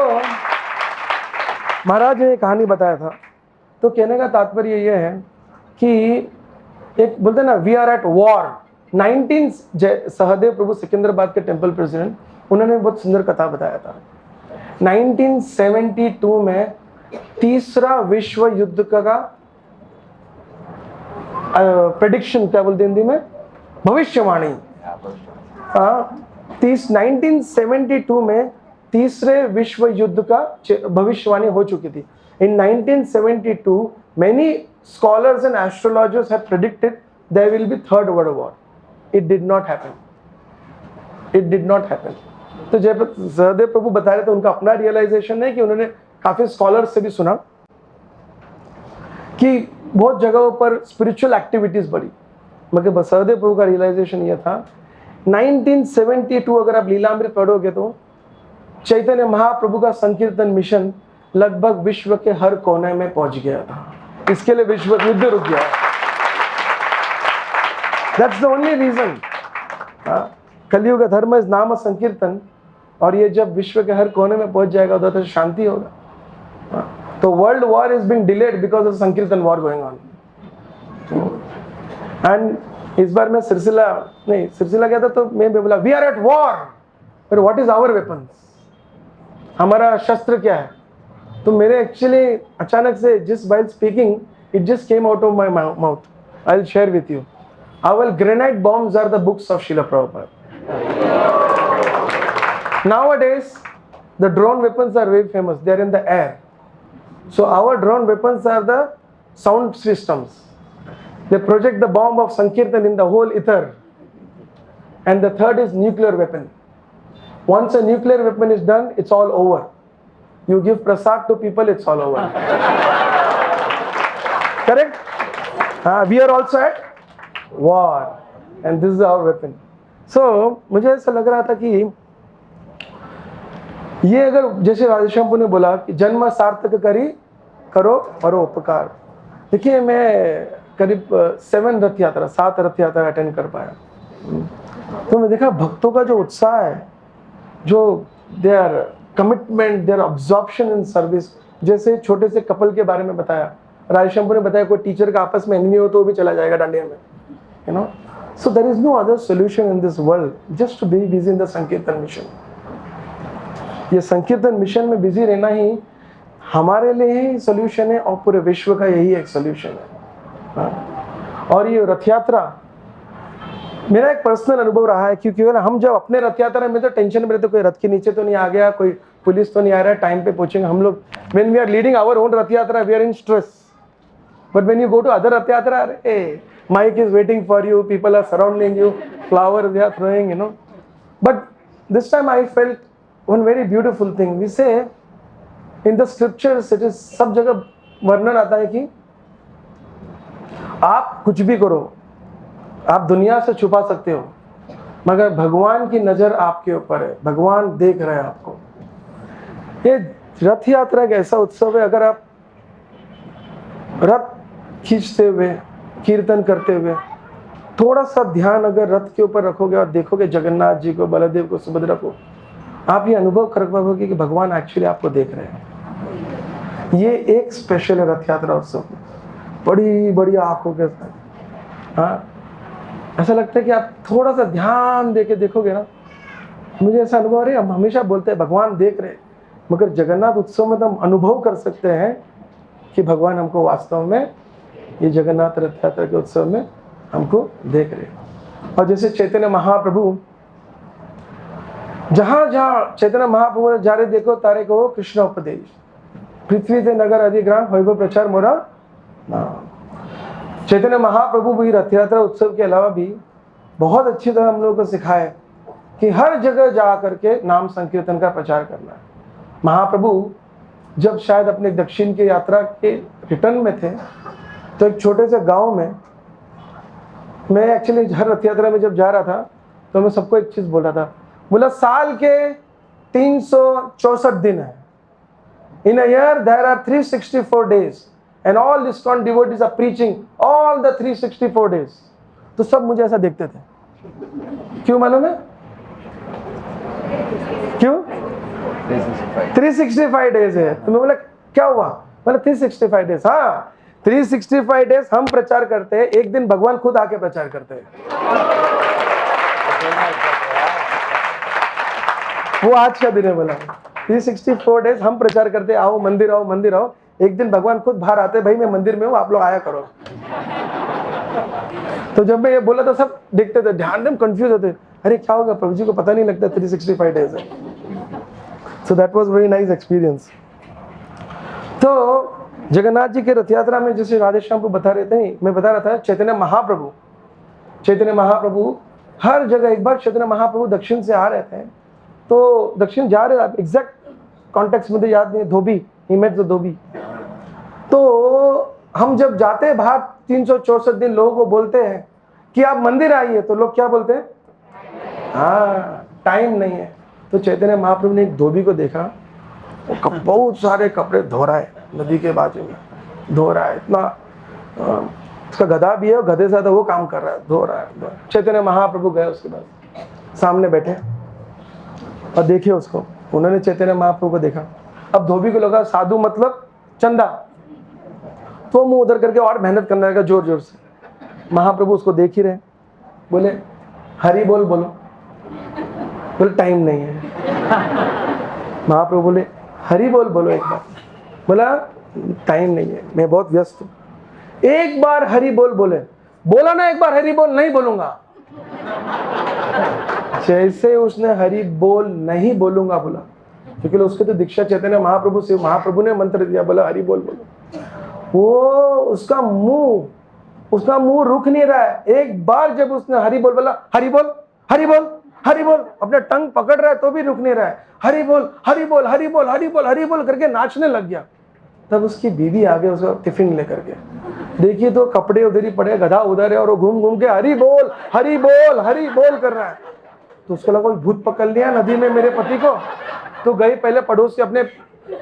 महाराज ने एक कहानी बताया था। तो कहने का तात्पर्य ये है कि एक बोलते ना, we are at war. 19 Sahadev Prabhu Secunderabad के टेम्पल प्रेसिडेंट, उन्होंने बहुत सुंदर कथा बताया था। 1972 में तीसरा विश्व युद्ध का प्रेडिक्शन, क्या बोलते हैं हिंदी में, भविष्यवाणी। 1972 में तीसरे विश्व युद्ध का भविष्यवाणी हो चुकी थी। In 1972, many scholars and astrologers had predicted there will be third world war. It did not happen. It did not happen. तो जब सहदेव प्रभु बता रहे थे, उनका अपना रियलाइजेशन है कि उन्होंने काफी स्कॉलर्स से भी सुना कि बहुत जगहों पर स्पिरिचुअल एक्टिविटीज बढ़ी, मगर सहदेव प्रभु का रियलाइजेशन यह था 1972 अगर आप लीलामृत पढ़ोगे तो चैतन्य महाप्रभु का संकीर्तन मिशन लगभग विश्व के हर कोने में पहुंच गया था। इसके लिए विश्व युद्ध रुक गया। That's the only reason. कलयुग धर्म इस नाम संकीर्तन, और ये जब विश्व के हर कोने में पहुंच जाएगा उधर तो शांति होगा। तो world war is being delayed because of संकीर्तन वॉर गोइंग ऑन। एंड इस बार मैं सिलसिला गया था, तो मैं बोला वी आर एट वॉर, पर व्हाट इज आवर वेपन्स, हमारा शस्त्र क्या है। तो मेरे एक्चुअली अचानक से जिस while speaking it just came out of my mouth, I will share with you. Our granite bombs are the books of Srila Prabhupada. Nowadays the drone weapons are very famous, they are in the air. So our drone weapons are the sound systems. They project the bomb of Sankirtan in the whole ether. And the third is nuclear weapon. Once a nuclear weapon is done, it's all over. You give prasad to people, it's all over. Correct? We are also at war. And this is our weapon. So, मुझे ऐसा लग रहा था कि ये अगर जैसे राधेश्याम ने बोला कि जन्म सार्थक करो परोपकार। देखिए मैं करीब 7 रथ यात्रा अटेंड कर पाया। तो मैं देखा भक्तों का जो उत्साह है, जो their commitment, their absorption in service. जैसे छोटे से कपल के बारे में बताया, राधेश्याम ने बताया कोई टीचर का आपस में एनिमी हो तो वो भी चला जाएगा डांडिया में, you know. So there is no other solution in this world just to be busy in the sankirtan mission. ये संकीर्तन मिशन में बिजी रहना ही हमारे लिए ही सोल्यूशन है और पूरे विश्व का यही एक सोल्यूशन है। और ये रथ यात्रा मेरा एक पर्सनल अनुभव रहा है, क्योंकि हम जब अपने रथ यात्रा में तो टेंशन में रहते, कोई रथ के नीचे तो नहीं आ गया, कोई पुलिस तो नहीं आ रहा है, टाइम पे पहुंचेंगे हम लोग। When we are leading our own Rath Yatra we are in stress, but when you go to other Rath Yatra, mike is waiting for you, people are surrounding you, flower they are throwing, you know. But this time I felt one very beautiful thing. We say in the scriptures, it is सब जगह वर्णन आता है कि आप कुछ भी करो, आप दुनिया से छुपा सकते हो, मगर भगवान की नजर आपके ऊपर है, भगवान देख रहे हैं आपको। ये रथ यात्रा एक ऐसा उत्सव है, अगर आप रथ खींचते हुए, कीर्तन करते हुए थोड़ा सा ध्यान अगर रथ के ऊपर रखोगे और देखोगे जगन्नाथ जी को, बलदेव को, सुभद्रा को, आप ये अनुभव कर पाओगे कि भगवान एक्चुअली आपको देख रहे हैं। ये एक स्पेशल है रथ यात्रा उत्सव, बड़ी बड़ी आंखों के साथ। हाँ, ऐसा लगता है कि आप थोड़ा सा ध्यान देके देखोगे ना, मुझे ऐसा अनुभव है। हम हमेशा बोलते हैं भगवान देख रहे हैं, मगर जगन्नाथ उत्सव में तो हम अनुभव कर सकते हैं कि भगवान हमको वास्तव में ये जगन्नाथ रथ यात्रा के उत्सव में हमको देख रहे हैं। और जैसे चैतन्य महाप्रभु, जहां जहां चैतन्य महाप्रभु जा रहे, देखो तारे को कृष्ण उपदेश, पृथ्वी से नगर अधिग्राम वैभव प्रचार मोरा। चैतन्य महाप्रभु भी रथ यात्रा उत्सव के अलावा भी बहुत अच्छी तरह हम लोगों को सिखाए कि हर जगह जा करके नाम संकीर्तन का प्रचार करना है। महाप्रभु जब शायद अपने दक्षिण की यात्रा के रिटर्न में थे, तो एक छोटे से गांव में मैं एक्चुअली हर रथ यात्रा में जब जा रहा था तो मैं सबको एक चीज़ बोल रहा था, बोला साल के 364 दिन है। In a year there are 364 days and all ISKCON devotees are preaching all the 364 days. तो सब मुझे ऐसा देखते थे, क्यों मालूम है? क्यों? 365 डेज है। तो मैं बोला क्या हुआ? बोला 365 डेज। हाँ, 365 डेज हम प्रचार करते हैं, एक दिन भगवान खुद आके प्रचार करते हैं। वो आज का दिन है। बोला 364 डेज हम प्रचार करते, आओ मंदिर आओ मंदिर आओ, एक दिन भगवान खुद बाहर आते, भाई मैं मंदिर में हूँ, आप लोग आया करो। तो जब मैं ये बोला तो सब देखते थे, ध्यान में कंफ्यूज होते, अरे क्या होगा, प्रभु जी को पता नहीं लगता 365 डेज है। So that was very nice experience. तो जगन्नाथ जी के रथ यात्रा में जैसे राधेश्याम को बता रहे थे, मैं बता रहा था चैतन्य महाप्रभु हर जगह, एक बार चैतन्य महाप्रभु दक्षिण से आ रहे थे, तो दक्षिण जा रहे, एग्जैक्ट कॉन्टेक्स्ट मुझे याद नहीं, धोबी, ही मेट द धोबी। तो हम जब जाते हैं बाहर 364 दिन लोगों को बोलते हैं कि आप मंदिर आइए, तो लोग क्या बोलते हैं? हाँ, टाइम नहीं है। तो चैतन्य महाप्रभु ने एक धोबी को देखा, वो बहुत सारे कपड़े धो रहा है, नदी के बाजू में धो रहा है, इतना उसका गधा भी है, और गधे से वो काम कर रहा है, धो रहा है। चैतन्य महाप्रभु गए, उसके बाद सामने बैठे और देखे उसको, उन्होंने चैतन्य महाप्रभु को देखा। अब धोबी को लगा साधु मतलब चंदा, तो मुंह उधर करके और मेहनत करने लगा जोर जोर से। महाप्रभु उसको देख ही रहे, बोले हरि बोल बोलो, बोले टाइम नहीं है। महाप्रभु बोले हरि बोल बोलो एक बार, बोला टाइम नहीं है, मैं बहुत व्यस्त हूँ। एक बार हरि बोल बोले, बोला ना एक बार हरि बोल, नहीं बोलूंगा। जैसे उसने हरि बोल नहीं बोलूंगा बोला, क्योंकि उसके तो दीक्षा चैतन्य महाप्रभु से, महाप्रभु ने मंत्र दिया, बोला हरि बोल बोलो। वो उसका मुंह रुक नहीं रहा है। एक बार जब उसने हरि बोल बोला, हरि बोल हरि बोल हरि बोल, अपने टंग पकड़ रहा है तो भी रुक नहीं रहा है, हरि बोल हरि बोल हरि बोल हरि बोल हरि बोल करके नाचने लग गया। तब उसकी बीवी आगे उसका टिफिन लेकर के, देखिए तो कपड़े उधर ही पड़े, गधा उधर है, और वो घूम घूम के हरि बोल हरि बोल हरि बोल कर रहा है। तो उसको लगा कोई भूत पकड़ लिया नदी में मेरे पति को। तो गई पहले पड़ोस के अपने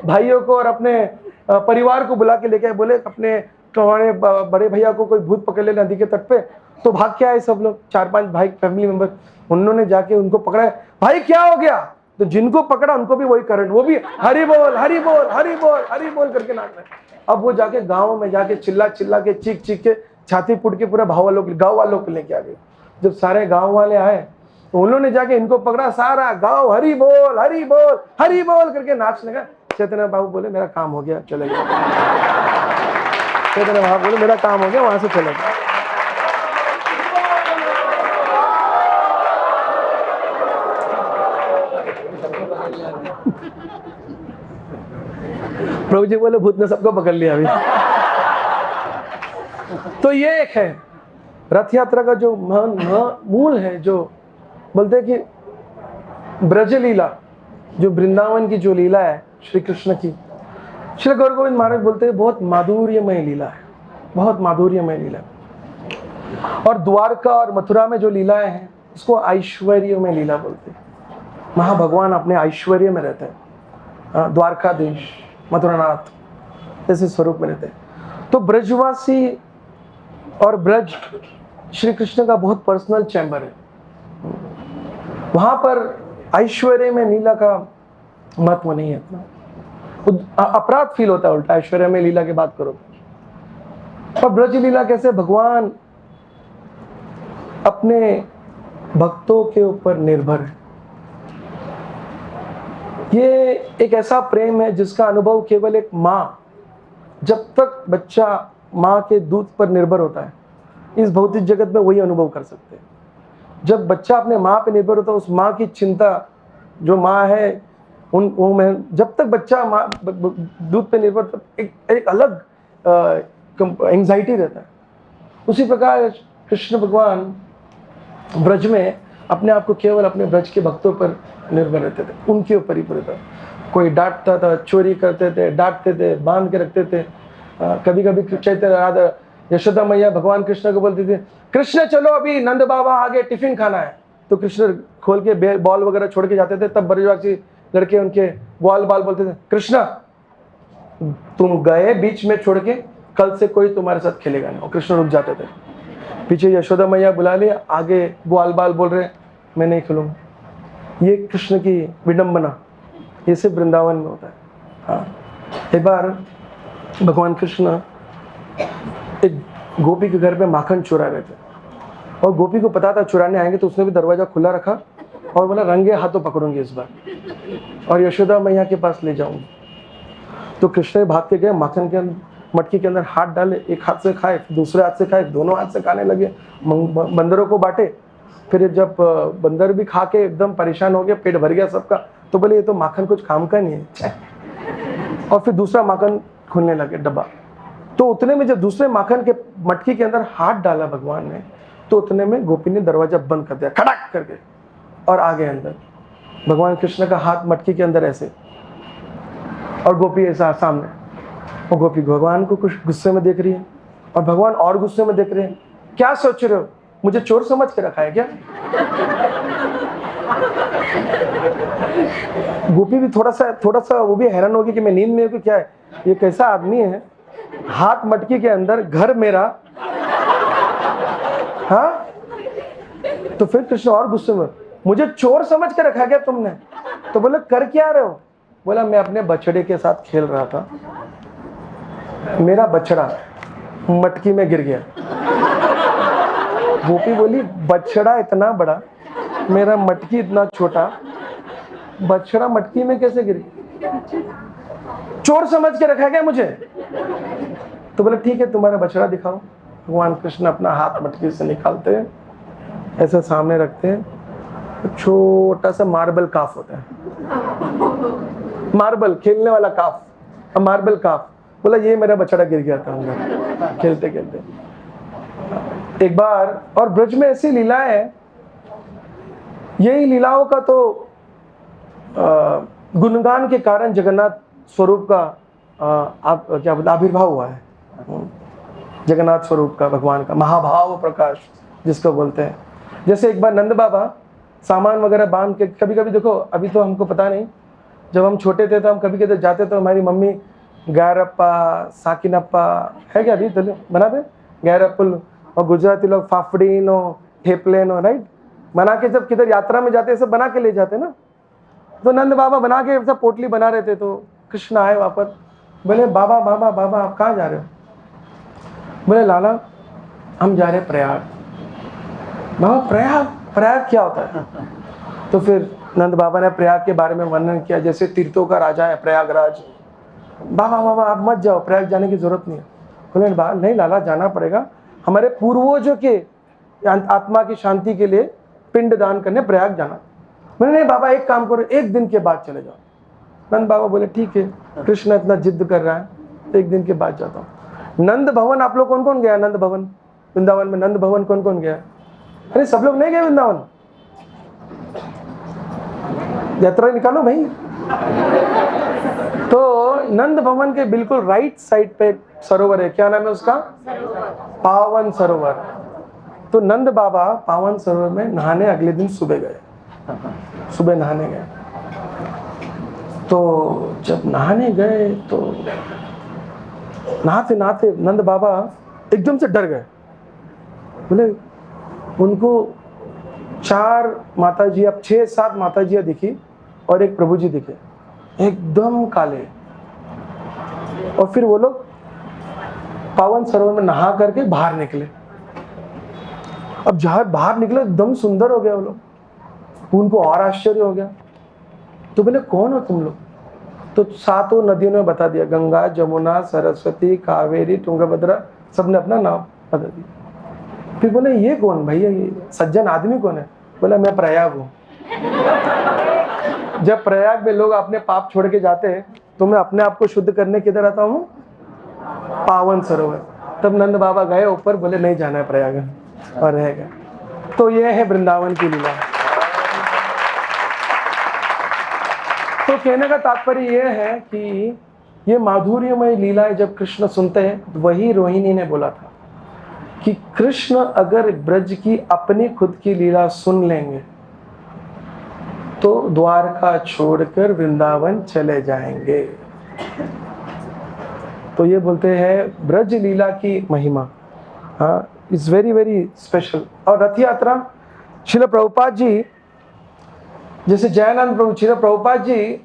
भाइयों को और अपने परिवार को बुला के लेके आए, बोले अपने तुम्हारे बड़े भैया को कोई भूत पकड़ ले नदी के तट पे। तो भाग के आए सब लोग, 4-5 भाई फैमिली मेंबर, उन्होंने जाके उनको पकड़ा, भाई क्या हो गया? तो जिनको पकड़ा उनको भी वही करंट, वो भी हरि बोल हरि बोल हरि बोल हरि बोल करके नाच रहे। अब वो जाके गाँव में जाके चिल्ला चिल्ला के चीख चीख के छाती फूट के पूरा गाँव वालों को लेके आ गए। जब सारे गाँव वाले आए तो उन्होंने जाके इनको पकड़ा, सारा गाँव हरि बोल हरि बोल हरि बोल करके नाचने लगा। चैतन्य बाबू बोले मेरा काम हो गया, चले गए। चैतन्य बाबू बोले मेरा काम हो गया, वहां से चले गए। प्रभु जी बोले भूत ने सबको पकड़ लिया अभी। तो ये एक है रथ यात्रा का जो मूल है, जो बोलते हैं कि ब्रज लीला, जो वृंदावन की जो लीला है श्री कृष्ण की, श्री गौर गोविंद महाराज बोलते हैं बहुत माधुर्यमय लीला है, बहुत माधुर्यमय लीला। और द्वारका और मथुरा में जो लीलाएं हैं उसको ऐश्वर्यमय लीला बोलते हैं। वहाँ भगवान अपने ऐश्वर्य में रहते हैं, द्वारकाधीश मथुरानाथ ऐसे स्वरूप में रहते हैं। तो ब्रजवासी और ब्रज श्री कृष्ण का बहुत पर्सनल चैम्बर है। वहां पर ऐश्वर्य में लीला का महत्व नहीं है इतना, अपराध फील होता है उल्टा ऐश्वर्य में लीला की बात करो। और ब्रज लीला कैसे भगवान अपने भक्तों के ऊपर निर्भर है। ये एक ऐसा प्रेम है जिसका अनुभव केवल एक माँ, जब तक बच्चा माँ के दूध पर निर्भर होता है इस भौतिक जगत में, वही अनुभव कर सकते हैं। जब बच्चा अपने माँ पे निर्भर होता है, उस माँ की चिंता जो माँ है वो में, जब तक बच्चा माँ दूध पे निर्भर, एक अलग एंजाइटी रहता है। उसी प्रकार कृष्ण भगवान ब्रज में अपने आप को केवल अपने ब्रज के भक्तों पर निर्भर रहते थे, उनके ऊपर ही पूरे था। कोई डांटता था, चोरी करते थे, डांटते थे, बांध के रखते थे। कभी कभी चैतन्य यशोदा मैया भगवान कृष्ण को बोलती थी, कृष्ण चलो अभी नंद बाबा आगे टिफिन खाना है। तो कृष्ण खोल के बॉल वगैरह छोड़ के जाते थे। तब ब्रजवासी लड़के उनके ग्वाल बाल बोलते थे, कृष्ण तुम गए बीच में छोड़ के, कल से कोई तुम्हारे साथ खेलेगा नहीं। और कृष्ण रुक जाते थे। पीछे यशोदा मैया बुला लिया, आगे ग्वाल बाल बोल रहे मैं नहीं खेलूंगा। ये कृष्ण की विडंबना, ये सिर्फ वृंदावन में होता है। हाँ, एक बार भगवान कृष्ण एक गोपी के घर पे माखन चुरा रहे थे, और गोपी को पता था चुराने आएंगे, तो उसने भी दरवाजा खुला रखा और बोला रंगे हाथों पकड़ूंगी इस बार, और यशोदा मैया के पास ले जाऊंगी। तो कृष्ण भाग के गए, माखन के मटकी के अंदर हाथ डाले, एक हाथ से खाए, दूसरे हाथ से खाए, दोनों हाथ से खाने लगे, बंदरों को बांटे। फिर जब बंदर भी खा के एकदम परेशान हो गया, पेट भर गया सबका, तो बोले ये तो माखन कुछ काम का नहीं है, और फिर दूसरा माखन खोलने लगे डब्बा। तो उतने में जब दूसरे माखन के मटकी के अंदर हाथ डाला भगवान ने, तो उतने में गोपी ने दरवाजा बंद कर दिया खड़क करके, और आ गए अंदर। भगवान कृष्ण का हाथ मटकी के अंदर ऐसे, और गोपी ऐसा सामने, और गोपी भगवान को कुछ गुस्से में देख रही है, और भगवान और गुस्से में देख रहे हैं। क्या सोच रहे हो, मुझे चोर समझ के रखा है क्या? गोपी भी थोड़ा सा वो भी हैरान होगी कि मैं नींद में हूं कि क्या है, ये कैसा आदमी है, हाथ मटकी के अंदर, घर मेरा। हाँ, तो फिर कृष्ण और गुस्से में, मुझे चोर समझ के रखा क्या तुमने? तो बोले कर क्या रहे हो? बोला मैं अपने बछड़े के साथ खेल रहा था, मेरा बछड़ा मटकी में गिर गया। गोपी बोली बछड़ा इतना बड़ा, मेरा मटकी इतना छोटा, बछड़ा मटकी में कैसे गिर गया? चोर समझ के रखा गया मुझे? तो बोले ठीक है तुम्हारा बछड़ा दिखाओ। भगवान कृष्ण अपना हाथ मटकी से निकालते हैं, ऐसा सामने रखते हैं, छोटा सा मार्बल काफ होता है, मार्बल खेलने वाला काफ, मार्बल काफ। बोला ये मेरा बछड़ा गिर गया था खेलते खेलते। एक बार और ब्रज में ऐसी लीलाएं है, यही लीलाओं का तो गुणगान के कारण जगन्नाथ स्वरूप का क्या बोलते आविर्भाव हुआ है। जगन्नाथ स्वरूप का, भगवान का महाभाव प्रकाश जिसको बोलते हैं। जैसे एक बार नंद बाबा सामान वगैरह बांध के, कभी कभी देखो, अभी तो हमको पता नहीं, जब हम छोटे थे तो हम कभी कभी जाते तो हमारी मम्मी गैरप्पा, साकिनप्पा है क्या अभी तो बनाते गैरप्पल, और गुजराती लोग फाफड़ीनो, ठेपलेनो, राइट, बना के जब किधर यात्रा में जाते सब बना के ले जाते ना। तो नंद बाबा बना के सब पोटली बना रहे थे। तो कृष्ण आए वहाँ पर, बोले बाबा बाबा बाबा आप कहाँ जा रहे हो? बोले लाला हम जा रहे प्रयाग। बाबा प्रयाग? प्रयाग क्या होता है? तो फिर नंद बाबा ने प्रयाग के बारे में वर्णन किया, जैसे तीर्थों का राजा है प्रयागराज। बाबा बाबा आप मत जाओ, प्रयाग जाने की जरूरत नहीं है। बोले नहीं लाला जाना पड़ेगा, हमारे पूर्वजों के आत्मा की शांति के लिए पिंड दान करने प्रयाग जाना। मैंने नहीं बाबा एक काम करो, एक दिन के बाद चले जाओ। नंद बाबा बोले ठीक है, कृष्ण इतना जिद कर रहा है, एक दिन के बाद जाता हूँ। नंद भवन आप लोग कौन कौन गया? नंद भवन वृंदावन में नंद भवन कौन कौन गया? अरे सब लोग नहीं गए वृंदावन? यात्रा निकालो भाई। तो नंद भवन के बिल्कुल राइट साइड पे सरोवर है, क्या नाम है उसका? पावन सरोवर। तो नंद बाबा पावन सरोवर में नहाने अगले दिन सुबह गए, सुबह नहाने गए। तो जब नहाने गए तो नहाते नहाते नंद बाबा एकदम से डर गए। बोले उनको 4 माताजी, अब 6-7 माताजियाँ दिखी और एक प्रभु जी दिखे, एकदम काले। और फिर वो लोग पावन सरोवर में नहा करके बाहर निकले। अब जहां बाहर निकले एकदम सुंदर हो गया वो लोग, उनको और आश्चर्य हो गया। तो बोले कौन हो तुम लोग? तो 7 नदियों ने बता दिया, गंगा, जमुना, सरस्वती, कावेरी, तुंगभद्रा, सबने अपना नाम बता दिया। फिर बोले ये कौन भैया, ये सज्जन आदमी कौन है? बोला मैं प्रयाग हूँ। जब प्रयाग में लोग अपने पाप छोड़ के जाते हैं तो मैं अपने आप को शुद्ध करने किधर आता हूँ? पावन सरोवर। तब नंद बाबा गए ऊपर, बोले नहीं जाना है प्रयाग, और रह गए। तो ये है वृंदावन की लीला। तो कहने का तात्पर्य यह है कि ये माधुर्यमय लीलाएं जब कृष्ण सुनते हैं, वही रोहिणी ने बोला था, कि कृष्ण अगर ब्रज की अपनी खुद की लीला सुन लेंगे तो द्वारका छोड़कर वृंदावन चले जाएंगे। तो ये बोलते हैं ब्रज लीला की महिमा, हाँ, इज वेरी वेरी स्पेशल। और रथ यात्रा, श्रील प्रभुपाद जी, जैसे जयानंद प्रभु, श्रील प्रभुपाद जी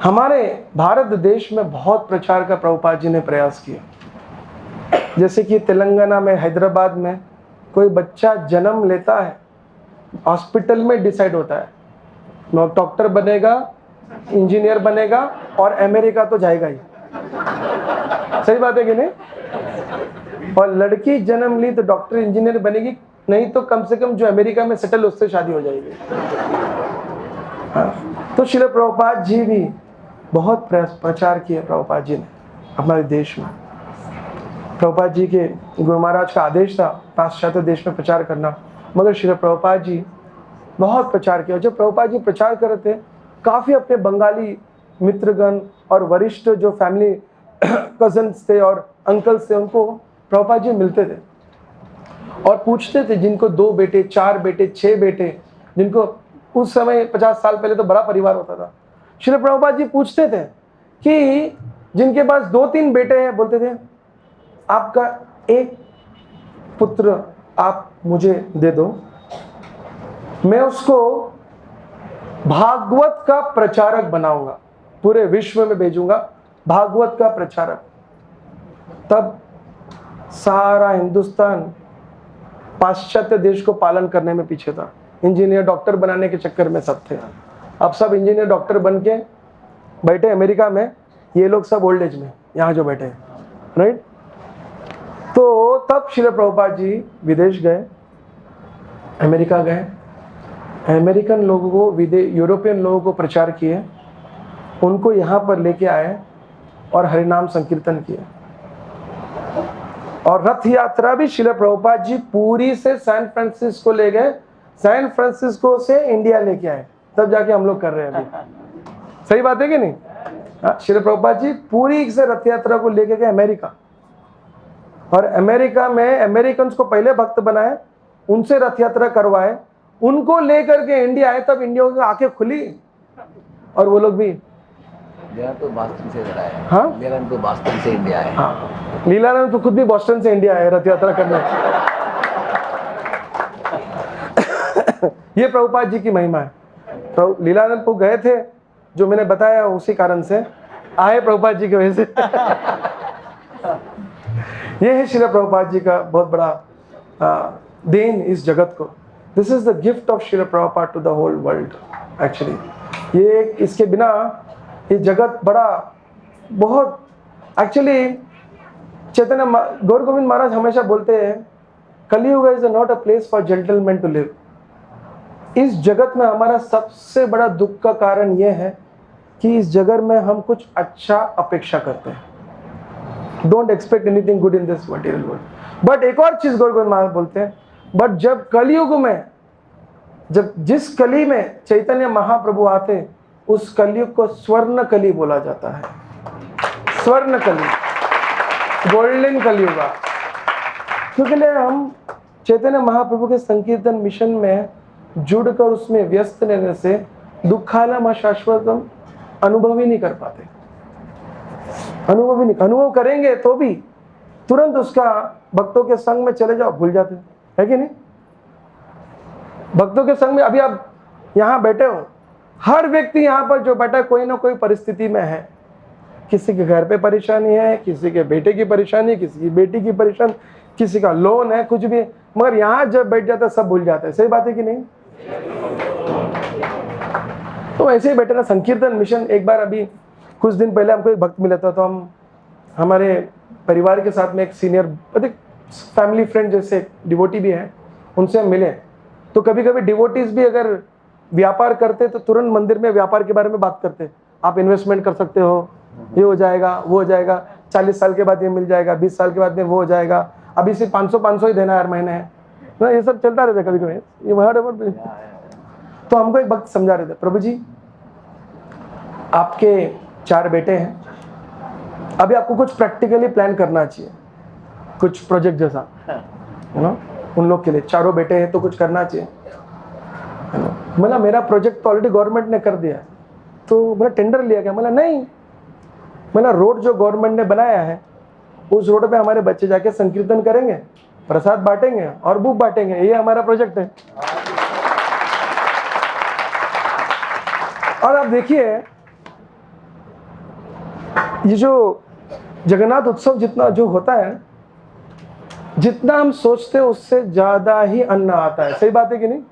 हमारे भारत देश में बहुत प्रचार का प्रभुपाद जी ने प्रयास किया। जैसे कि तेलंगाना में, हैदराबाद में कोई बच्चा जन्म लेता है, हॉस्पिटल में डिसाइड होता है डॉक्टर बनेगा, इंजीनियर बनेगा और अमेरिका तो जाएगा ही। सही बात है कि नहीं? और लड़की जन्म ली तो डॉक्टर इंजीनियर बनेगी, नहीं तो कम से कम जो अमेरिका में सेटल उससे शादी हो जाएगी। हाँ। तो श्रील प्रभुपाद जी भी बहुत प्रचार किया प्रभुपाद जी ने हमारे देश में। प्रभुपाद जी के गुरु महाराज का आदेश था पाश्चात्य देश में प्रचार करना, मगर श्रील प्रभुपाद जी बहुत प्रचार किया। जब प्रभुपाद जी प्रचार कर रहे थे, काफ़ी अपने बंगाली मित्रगण और वरिष्ठ जो फैमिली कजन्स थे और अंकल्स थे, उनको प्रभुपाद जी मिलते थे और पूछते थे, जिनको 2 बेटे, 4 बेटे, 6 बेटे, जिनको उस समय 50 साल पहले तो बड़ा परिवार होता था, श्री प्रभुपाद जी पूछते थे कि जिनके पास 2-3 बेटे हैं, बोलते थे आपका एक पुत्र आप मुझे दे दो, मैं उसको भागवत का प्रचारक बनाऊंगा, पूरे विश्व में भेजूंगा भागवत का प्रचारक। तब सारा हिंदुस्तान पाश्चात्य देश को पालन करने में पीछे था, इंजीनियर डॉक्टर बनाने के चक्कर में सब थे। अब सब इंजीनियर डॉक्टर बन के बैठे अमेरिका में, ये लोग सब ओल्ड एज में यहाँ जो बैठे हैं, राइट। तो तब श्रील प्रभुपाद जी विदेश गए, अमेरिका गए, अमेरिकन लोगों को, यूरोपियन लोगों को प्रचार किए, उनको यहाँ पर लेके आए और हरिनाम संकीर्तन किए। और रथ यात्रा भी श्रील प्रभुपाद जी पूरी से सैन फ्रांसिस्को ले गए, सैन फ्रांसिस्को से इंडिया लेके आए, तब जाके हम लोग कर रहे हैं अभी। सही बात है कि नहीं? श्रील प्रभुपाद जी पूरी से रथ यात्रा को लेके गए अमेरिका, और अमेरिका में अमेरिकन को पहले भक्त बनाए, उनसे रथ यात्रा करवाए, उनको लेकर के इंडिया आए, तब इंडिया की आंखें खुली और वो लोग भी तो बॉस्टन से इधर आए। हाँ, लीलानंद तो बॉस्टन से इंडिया आए। हाँ, लीलानंद तो खुद भी बॉस्टन से इंडिया आए रथ यात्रा करने। ये प्रभुपाद जी की महिमा है। तो लीलानंद को गए थे, जो मैंने बताया उसी कारण से आए, प्रभुपाद जी की वजह से। ये है श्रील प्रभुपाद जी का बहुत बड़ा देन इस जगत को। This is the gift of Srila Prabhupada to the whole world actually. ये इसके बिना ये जगत बड़ा बहुत एक्चुअली, चैतन्य गौर गोविंद महाराज हमेशा बोलते हैं, Kaliyuga is not a place for gentleman to live. इस जगत में हमारा सबसे बड़ा दुख का कारण यह है कि इस जगत में हम कुछ अच्छा अपेक्षा करते हैं। Don't expect anything good in this material world. But एक और चीज गौर गोविंद महाराज बोलते हैं, बट जब कलियुग में, जब जिस कली में चैतन्य महाप्रभु आते, उस कलयुग को स्वर्ण कली बोला जाता है। स्वर्ण कली, गोल्डन कलयुग। क्योंकि हम चैतन्य महाप्रभु के संकीर्तन मिशन में जुड़कर उसमें व्यस्त रहने से दुखालम शाश्वतम अनुभव ही नहीं कर पाते। अनुभव करेंगे तो भी तुरंत उसका भक्तों के संग में चले जाओ, भूल जाते है कि नहीं? भक्तों के संग में, अभी आप यहाँ बैठे हो, हर व्यक्ति यहाँ पर जो बैठा है कोई ना कोई परिस्थिति में है। किसी के घर पे परेशानी है, किसी के बेटे की परेशानी, किसी की बेटी की परेशानी, किसी का लोन है, कुछ भी, मगर यहाँ जब बैठ जाता है सब भूल जाते हैं। सही बात है कि नहीं? तो ऐसे ही बैठे ना संकीर्तन मिशन। एक बार अभी कुछ दिन पहले हमको एक भक्त मिला था, तो हम हमारे परिवार के साथ में एक सीनियर फैमिली फ्रेंड जैसे डिवोटी भी हैं, उनसे हम मिले। तो कभी कभी डिवोटीज भी अगर व्यापार करते तो तुरंत मंदिर में व्यापार के बारे में बात करते, आप इन्वेस्टमेंट कर सकते हो, ये हो जाएगा, वो हो जाएगा, 40 साल के बाद ये मिल जाएगा, 20 साल के बाद में वो हो जाएगा, अभी सिर्फ 500 ही देना हर महीने है ना, ये सब चलता रहता है कभी कभी ये वर्ड। तो हमको एक भक्त समझा रहे थे, प्रभु जी आपके 4 बेटे हैं, अभी आपको कुछ प्रैक्टिकली प्लान करना चाहिए। कुछ प्रोजेक्ट जैसा, है ना, उन लोग के लिए। चारों बेटे हैं तो कुछ करना चाहिए, है ना। बोला मेरा प्रोजेक्ट तो ऑलरेडी गवर्नमेंट ने कर दिया है, तो बोला टेंडर लिया क्या? बोला नहीं, बोला रोड जो गवर्नमेंट ने बनाया है उस रोड पे हमारे बच्चे जाके संकीर्तन करेंगे, प्रसाद बांटेंगे और बुक बांटेंगे, ये हमारा प्रोजेक्ट है। और आप देखिए ये जो जगन्नाथ उत्सव जितना जो होता है, जितना हम सोचते हैं उससे ज्यादा ही अन्न आता है। सही बात है कि नहीं?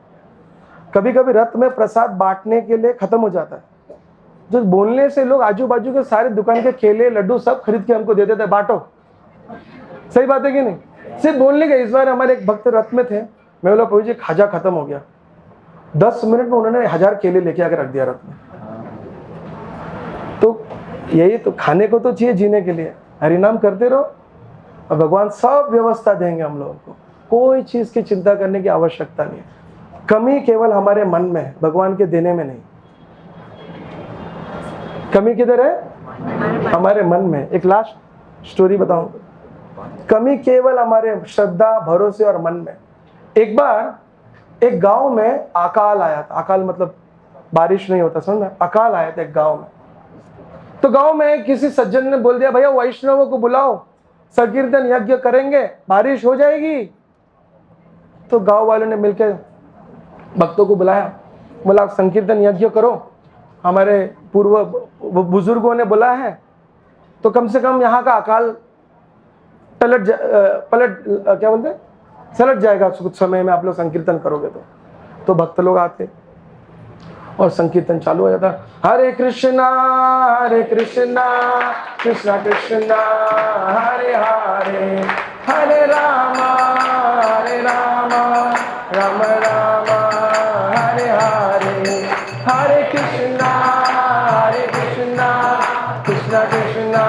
कभी कभी रथ में प्रसाद बांटने के लिए खत्म हो जाता है, जो बोलने से लोग आजू बाजू के सारे दुकान के केले लड्डू सब खरीद के हमको दे देते, बांटो। सही बात है कि नहीं? सिर्फ बोलने के। इस बार हमारे एक भक्त रथ में थे, मैं बोला प्रभु जी खाजा खत्म हो गया, 10 मिनट में उन्होंने 1000 केले लेके आकर रख दिया रथ में। तो यही तो, खाने को तो चाहिए जीने के लिए, हरिनाम करते रहो और भगवान सब व्यवस्था देंगे हम लोगों को। कोई चीज की चिंता करने की आवश्यकता नहीं है। कमी केवल हमारे मन में है, भगवान के देने में नहीं। कमी किधर है? हमारे मन में। एक लास्ट स्टोरी बताऊं, कमी केवल हमारे श्रद्धा, भरोसे और मन में। एक बार एक गांव में अकाल आया था। अकाल मतलब बारिश नहीं होता, समझ में? अकाल आया था एक गांव में। तो गांव में किसी सज्जन ने बोल दिया, भैया वैष्णवों को बुलाओ, संकीर्तन यज्ञ करेंगे, बारिश हो जाएगी। तो गांव वालों ने मिलकर भक्तों को बुलाया, बोला संकीर्तन यज्ञ करो, हमारे पूर्व बुजुर्गों ने बुलाया है, तो कम से कम यहाँ का अकाल क्या बोलते हैं, सलट जाएगा कुछ समय में, आप लोग संकीर्तन करोगे तो भक्त लोग आते और संकीर्तन चालू हो जाता। हरे कृष्णा कृष्णा कृष्णा हरे हरे, हरे राम राम राम हरे हरे, हरे कृष्णा कृष्णा कृष्णा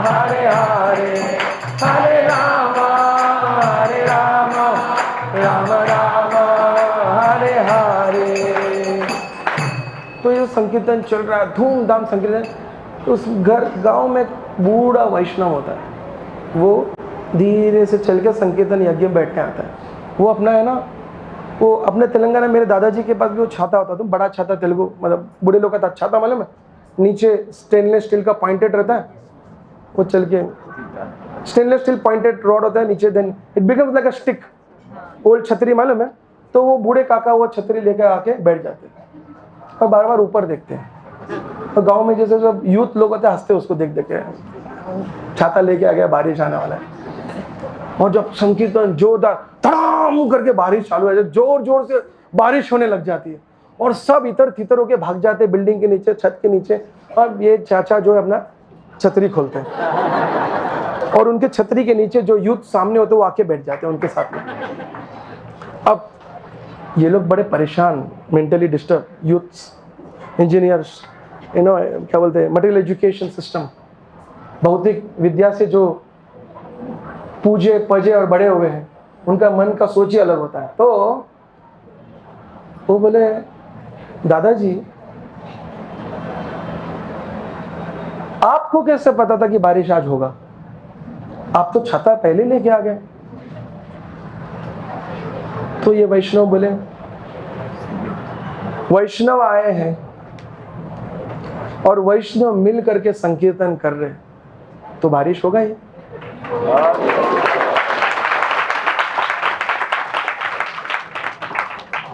हरे हरे, हरे राम राम राम हरे हरे। तो ये संकीर्तन चल रहा है, धूमधाम संकीर्तन। उस गांव में बूढ़ा वैष्णव होता है, वो धीरे से चल के संकीर्तन यज्ञ में बैठने आता है। वो अपना है ना, वो अपने तेलंगाना, मेरे दादाजी के पास भी वो छाता होता था, बड़ा छाता, तेलुगु मतलब बूढ़े लोग का था छाता, मालूम है? नीचे स्टेनलेस स्टील का पॉइंटेड रहता है, वो चल के स्टेनलेस स्टील पॉइंटेड रॉड होता है नीचे, then it becomes like a stick, old छतरी, मालूम है? तो वो बूढ़े काका वो छतरी लेकर आके बैठ जाते हैं और बार बार ऊपर देखते हैं। और गांव में जैसे सब यूथ लोग होते हैं, हंसते उसको देख देख के, छाता लेके आ गया, बारिश आने वाला है। और जब संकीर्तन जोरदार धड़ाम करके बारिश चालू है, जोर जोर से बारिश होने लग जाती है और सब इतर तितर होके भाग जाते हैं बिल्डिंग के नीचे, छत के नीचे। और ये चाचा जो है अपना छतरी खोलते हैं और उनके छतरी के नीचे जो यूथ सामने होते हैं वो आके बैठ जाते हैं उनके साथ में। अब ये लोग बड़े परेशान, मेंटली डिस्टर्ब, यूथ्स, इंजीनियर्स, क्या बोलते हैं, मटेरियल एजुकेशन सिस्टम, भौतिक विद्या से जो पूजे पजे और बड़े हुए हैं, उनका मन का सोच ही अलग होता है। तो वो बोले, दादाजी आपको कैसे पता था कि बारिश आज होगा? आप तो छाता पहले लेके आ गए। तो ये वैष्णव बोले, वैष्णव आए हैं और वैष्णव मिल करके संकीर्तन कर रहे हैं, तो बारिश होगा ही।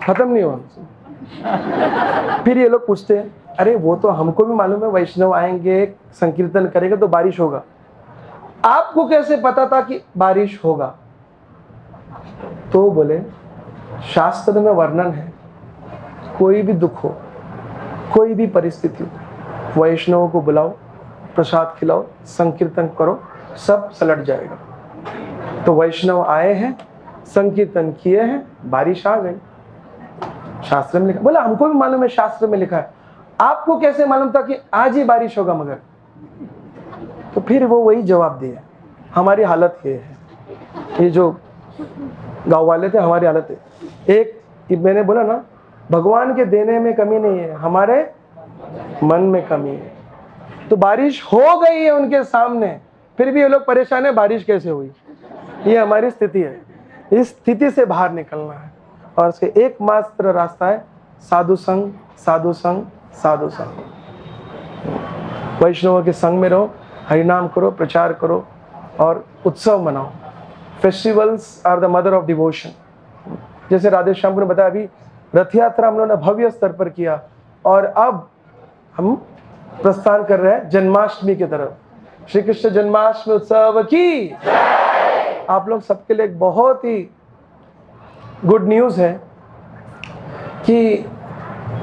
खत्म नहीं हुआ। फिर ये लोग पूछते हैं, अरे वो तो हमको भी मालूम है वैष्णव आएंगे संकीर्तन करेंगे तो बारिश होगा, आपको कैसे पता था कि बारिश होगा? तो बोले, शास्त्र में वर्णन है, कोई भी दुख हो, कोई भी परिस्थिति हो, वैष्णवों को बुलाओ, प्रसाद खिलाओ, संकीर्तन करो, सब सलट जाएगा। तो वैष्णव आए हैं, संकीर्तन किए हैं, बारिश आ गई। शास्त्र में लिखा। बोला हमको भी मालूम है, शास्त्र में लिखा है, आपको कैसे मालूम था कि आज ही बारिश होगा? मगर तो फिर वो वही जवाब दिए, हमारी हालत ये है, ये जो गांव वाले थे, हमारी हालत है। एक मैंने बोला ना, भगवान के देने में कमी नहीं है, हमारे मन में कमी है। तो बारिश हो गई है उनके सामने, फिर भी ये लोग परेशान है, बारिश कैसे हुई? ये हमारी स्थिति है। इस स्थिति से बाहर निकलना है और उसके एकमात्र रास्ता है साधु संग, साधु संग, साधु संग। वैष्णवों के संग में रहो, हरिनाम करो, प्रचार करो और उत्सव मनाओ। Festivals are the mother of devotion. जैसे राधेश्याम को ने बताया, अभी रथ यात्रा हम लोगों ने भव्य स्तर पर किया और अब हम प्रस्थान कर रहे हैं जन्माष्टमी की तरफ। श्री कृष्ण जन्माष्टमी उत्सव की आप लोग सबके लिए एक बहुत ही गुड न्यूज़ है कि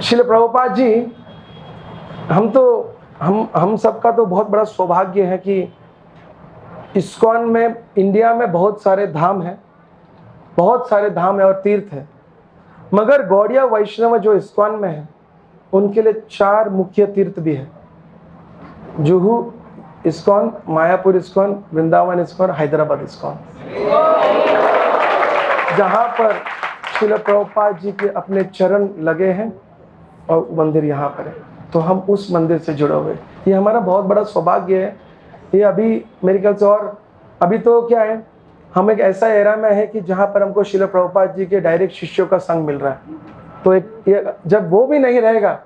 श्रील प्रभुपाद जी, हम सबका तो बहुत बड़ा सौभाग्य है कि इस्कॉन में, इंडिया में बहुत सारे धाम हैं, बहुत सारे धाम है और तीर्थ है, मगर गौड़िया वैष्णव जो इस्कॉन में है उनके लिए 4 मुख्य तीर्थ भी है। Juhu ISKCON, Mayapur ISKCON, Vrindavan ISKCON, Hyderabad ISKCON, जहाँ पर श्रील प्रभुपाद जी के अपने चरण लगे हैं और मंदिर यहाँ पर है, तो हम उस मंदिर से जुड़े हुए, ये हमारा बहुत बड़ा सौभाग्य है। ये अभी मेरे ख्याल से, और अभी तो क्या है, हम एक ऐसा एरा में है कि जहाँ पर हमको श्रील प्रभुपाद जी के डायरेक्ट शिष्यों का संग मिल रहा है। तो एक जब वो भी नहीं रहेगा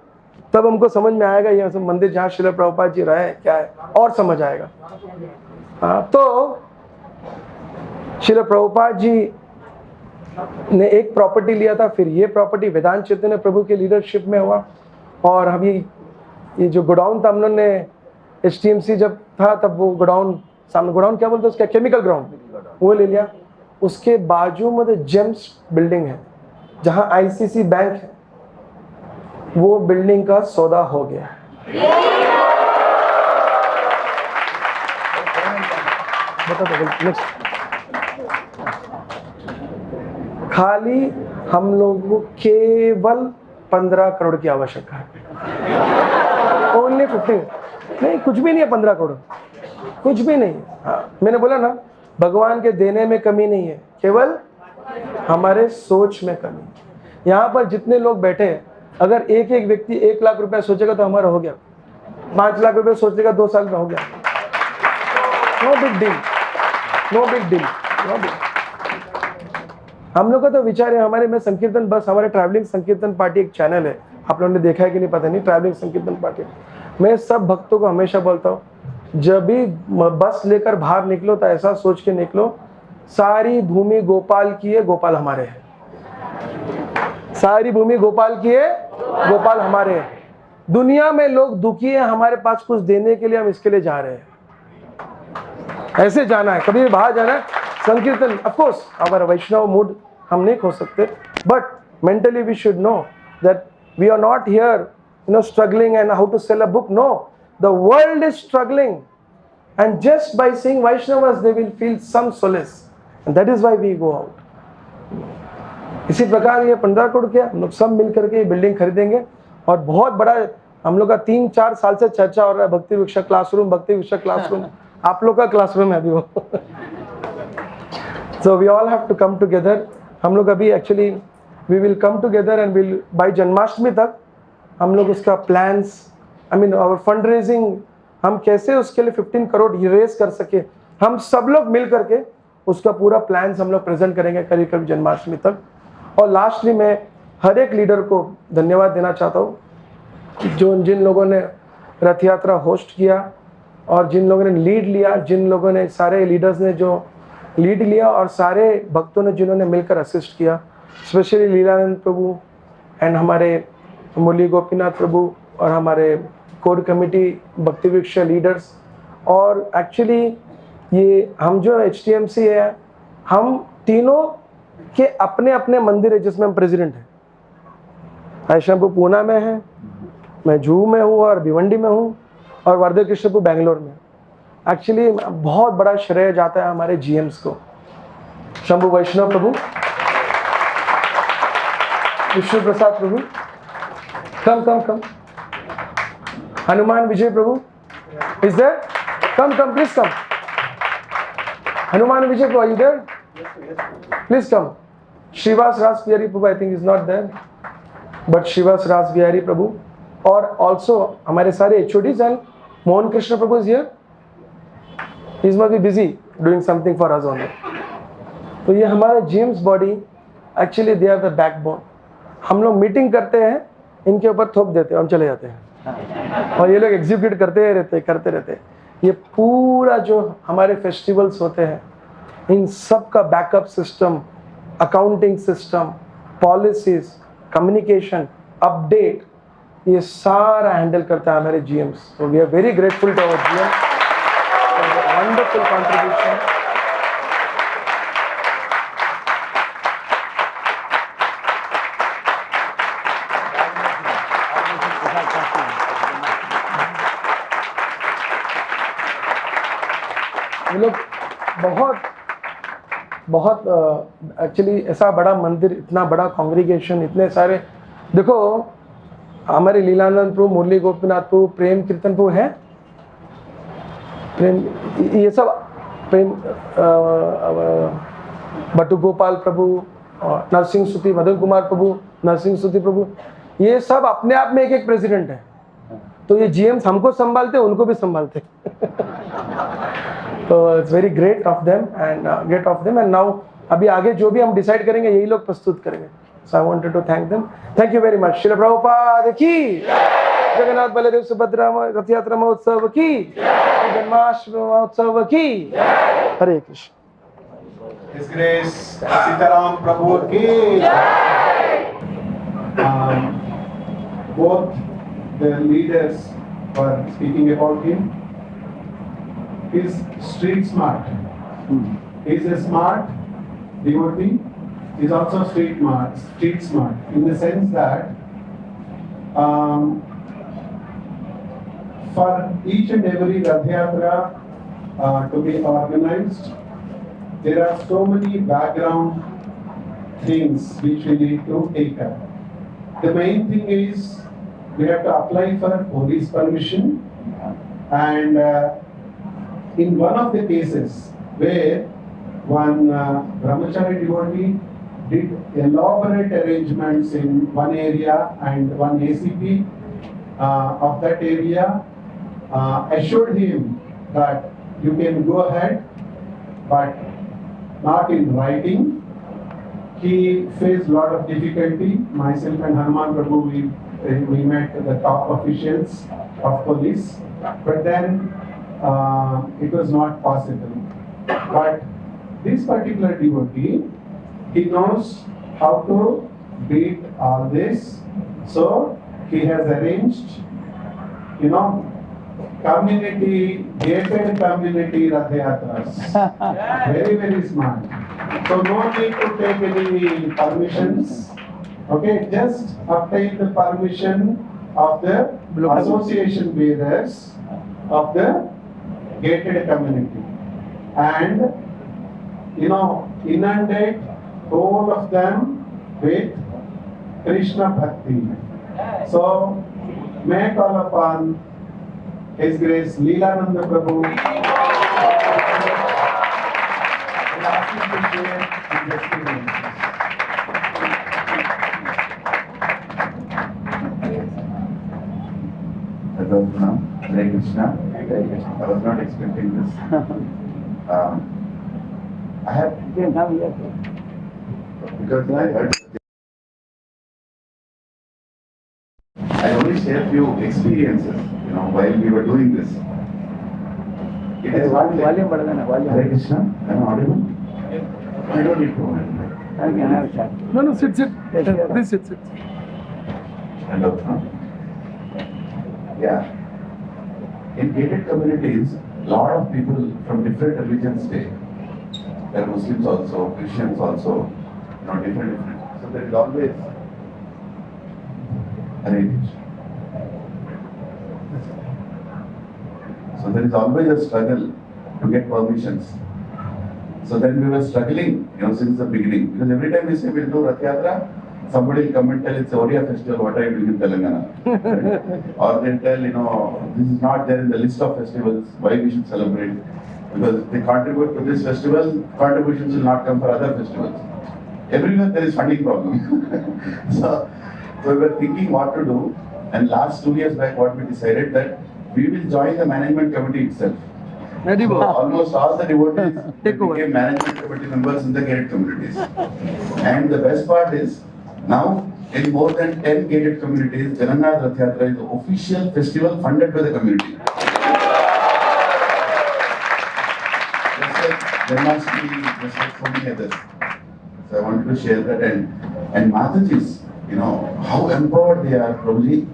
तब हमको समझ में आएगा ये मंदिर जहाँ श्रील प्रभुपाद जी रहे क्या है, और समझ आएगा। हाँ, तो श्रील प्रभुपाद जी ने एक प्रॉपर्टी लिया था, फिर ये प्रॉपर्टी वेदांत चैतन्य प्रभु के लीडरशिप में हुआ, और अभी ये जो गोडाउन था, हम लोगों ने HTMC जब था तब वो गोडाउन, सामने गोडाउन क्या बोलते हैं उसका, केमिकल ग्राउंड, वो ले लिया। उसके बाजू में जेम्स बिल्डिंग है जहाँ ICC बैंक है, वो बिल्डिंग का सौदा हो गया। नेक्स्ट, खाली हम लोगों को केवल 15 करोड़ की आवश्यकता है। ओनली 15, नहीं कुछ भी नहीं है, 15 करोड़ कुछ भी नहीं। हाँ, मैंने बोला ना, भगवान के देने में कमी नहीं है, केवल हमारे सोच में कमी है। यहाँ पर जितने लोग बैठे हैं, अगर एक एक व्यक्ति 1 लाख रुपया सोचेगा तो हमारा हो गया। 5 लाख रुपया सोचेगा 2 साल में हो गया। No big deal, no big deal, no big. हम लोग का तो विचार है, हमारे में संकीर्तन बस, हमारे ट्रैवलिंग संकीर्तन पार्टी एक चैनल है, आप लोगों ने देखा है कि नहीं पता नहीं, ट्रैवलिंग संकीर्तन पार्टी। मैं सब भक्तों को हमेशा बोलता हूँ, जब भी बस लेकर बाहर निकलो तो ऐसा सोच के निकलो, सारी भूमि गोपाल की है, गोपाल हमारे हैं। सारी भूमि गोपाल की है, गोपाल हमारे हैं। दुनिया में लोग दुखी हैं, हमारे पास कुछ देने के लिए हम इसके लिए जा रहे हैं। ऐसे जाना है, कभी भी बाहर जाना है। संकीर्तन, ऑफ कोर्स हमारा वैष्णव मूड हम नहीं खो सकते, but mentally we should know that we are not here struggling and how to sell a book. No, the world is struggling, and just by seeing Vaishnavas they will feel some solace, and that is why we go out. इसी प्रकार ये 15 करोड़ क्या, हम लोग सब मिल करके ये building खरीदेंगे, और बहुत बड़ा हम लोग का 3-4 साल से चर्चा हो रहा है, भक्ति विषय क्लासरूम, भक्ति विषय क्लासरूम। आप लोग का क्लासरूम है अभी वो। So we all have to come together. हम लोग अभी actually we will come together and we'll by Janmashtami तक हम लोग उसका plans, I mean our fund raising, हम कैसे उसके लिए 15 करोड़ रेज कर सके, हम सब लोग मिल करके उसका पूरा प्लान्स हम लोग प्रेजेंट करेंगे करीब जन्माष्टमी तक। और लास्टली मैं हर एक लीडर को धन्यवाद देना चाहता हूँ, जो जिन लोगों ने रथ यात्रा होस्ट किया और जिन लोगों ने लीड लिया, जिन लोगों ने, सारे लीडर्स ने जो लीड लिया और सारे भक्तों ने जिन्होंने मिलकर असिस्ट किया, स्पेशली लीलानंद प्रभु एंड हमारे मुरली गोपीनाथ प्रभु और हमारे कोर कमेटी भक्ति वृक्ष लीडर्स। और एक्चुअली ये हम जो HTMC है, हम तीनों के अपने अपने मंदिर है जिसमें हम प्रेसिडेंट हैं। राधेश्याम पूना में है, मैं जुहू में हूँ और भिवंडी में हूँ, और राधा कृष्ण बेंगलोर में। एक्चुअली बहुत बड़ा श्रेय जाता है हमारे GMs को, शंभु वैष्णव प्रभु, विष्णु प्रसाद प्रभु, come. Hanuman Vijay Prabhu is there? Come, please come. Hanuman Vijay Prabhu, are you there? Please come. Srivas Ras Bihari Prabhu, I think is not there, but Srivas Ras Bihari Prabhu, or also हमारे सारे HODs and Mohan Krishna Prabhu is here. He must be busy doing something for us only. तो ये हमारे GMs body actually they are the backbone. हम लोग meeting करते हैं, इनके ऊपर थोप देते हैं, हम चले जाते हैं और ये लोग एग्जीक्यूट करते रहते. ये पूरा जो हमारे फेस्टिवल्स होते हैं, इन सब का backup system, accounting system, policies, communication, update, ये सारा हैंडल करता है हमारे जीएम्स. तो we are very grateful to our GMs for the wonderful contribution. ये लोग बहुत एक्चुअली ऐसा बड़ा मंदिर, इतना बड़ा कॉन्ग्रीगेशन, इतने सारे. देखो हमारे लीलानंद प्रभु, मुरली गोपीनाथ प्रभु, प्रेम कीर्तन प्रभु है, प्रेम, ये सब प्रेम, बटू गोपाल प्रभु, नरसिंह स्तुति, मदन कुमार प्रभु, नरसिंह स्तुति प्रभु, ये सब अपने आप में एक एक प्रेसिडेंट है. तो ये जीएम्स हमको संभालते, उनको भी संभालते. तो it's very great of them and now अभी आगे जो भी हम डिसाइड करेंगे यही लोग प्रस्तुत करेंगे. So I wanted to thank them. Thank you very much. Srila Prabhupada की, जगन्नाथ बलदेव सुभद्रा रथ यात्रा महोत्सव की, जन्माष्टमी महोत्सव की. हरे Krishna. His Grace Sitaram Prabhu ki. Both the leaders were speaking about him. He's street smart. He's a smart devotee. He's also street smart in the sense that for each and every Rath Yatra to be organized, there are so many background things which we need to take care. The main thing is we have to apply for police permission, and in one of the cases where one brahmachari devotee did elaborate arrangements in one area, and one ACP of that area assured him that you can go ahead, but not in writing. He faced a lot of difficulty. Myself and Hanuman Prabhu, we met the top officials of police, but then it was not possible. But this particular devotee, he knows how to beat all this, so he has arranged, gated community Rath Yatras. Very, very smart. So no need to take any permissions. Okay, just obtain the permission of the association bearers of the gated community, and inundate all of them with Krishna Bhakti. So may I call upon His Grace Leelananda Prabhu and ask him to share his experiences. Hare Krishna. I was not expecting this. I have, because I heard, I only share few experiences, while we were doing this. It is volume बढ़ा देना, volume. Hare Krishna, am I audible? I don't need to. I can have a chat. No, sit. Please sit. Stand up, huh? Yeah. In gated communities, lot of people from different religions stay. There are Muslims also, Christians also, different. So there is always Hare Krishna. So there is always a struggle to get permissions. So then we were struggling, since the beginning, because every time we say we'll do Rath Yatra, somebody will come and tell it's Oriya festival, what are you doing in Telangana? Or they'll tell, this is not there in the list of festivals, why we should celebrate? Because if they contribute to this festival, contributions will not come for other festivals. Everywhere there is funding problem. So we were thinking what to do, and last 2 years back what we decided that we will join the management committee itself. Very So well. almost all the devotees Take over. became management committee members in the gated communities. And the best part is, now in more than 10 gated communities, Jagannath Rath Yatra is the official festival funded by the community. Just like Janmashtami, just like so many others. So I wanted to share that, and Matajis, how empowered they are. Probably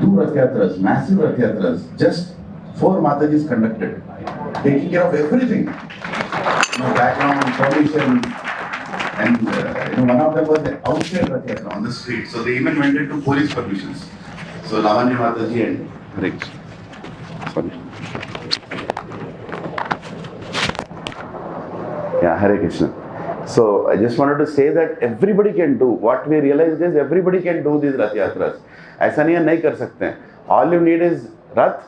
2 Rath Yatras, massive Rath Yatras, just 4 Matajis conducted, taking care of everything. Background, permission, and one of them was the outside Rath Yatra on the street. So they even went into police permissions. So Lavanya Mataji and Hare Krishna. Sorry. Yeah, Hare Krishna. So I just wanted to say that everybody can do. What we realized is everybody can do these Rath Yatras. ऐसा नहीं है नहीं कर सकते हैं. All you need is Rath,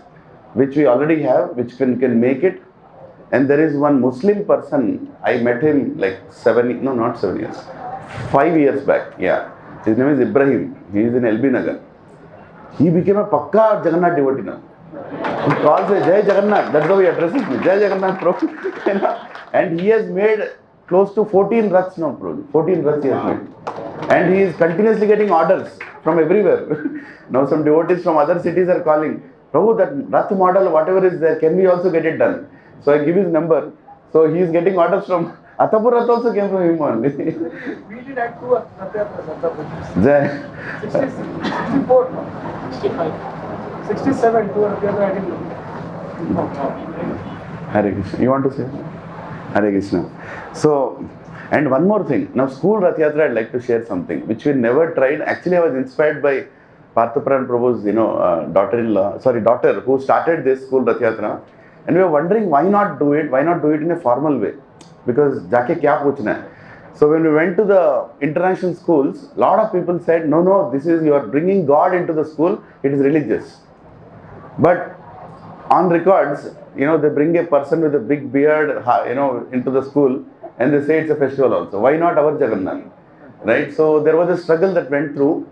which we already have, which can make it. And there is one Muslim person, I met him like 5 years back. Yeah, his name is Ibrahim. He is in LB Nagar. He became a pakka Jagannath devotee now. He calls it Jai Jagannath. That's how he addresses me. Jai Jagannath, bro. And he has made close to 14 Raths now, bro. 14 Raths he has made. And he is continuously getting orders from everywhere. Now some devotees from other cities are calling, Prabhu, that Rath model, whatever is there, can we also get it done? So I give his number. So he is getting orders from Attapur Rath also came from him only. We did add 2 Rath Yatras. Jai. 64, 65, 67, 2 Rath Yatras I didn't know. Hare Krishna. You want to say? Hare Krishna. So, and one more thing. Now, school Rath Yatra, I'd like to share something which we never tried. Actually, I was inspired by Parthapuran Prabhu's, daughter who started this school Rath Yatra. And we were wondering why not do it? Why not do it in a formal way? Because jaake kya puchna hai? So when we went to the international schools, a lot of people said, no, this is, you are bringing God into the school, it is religious. But on records, they bring a person with a big beard, into the school and they say it's a festival also. Why not our Jagannath? Right? So there was a struggle that went through.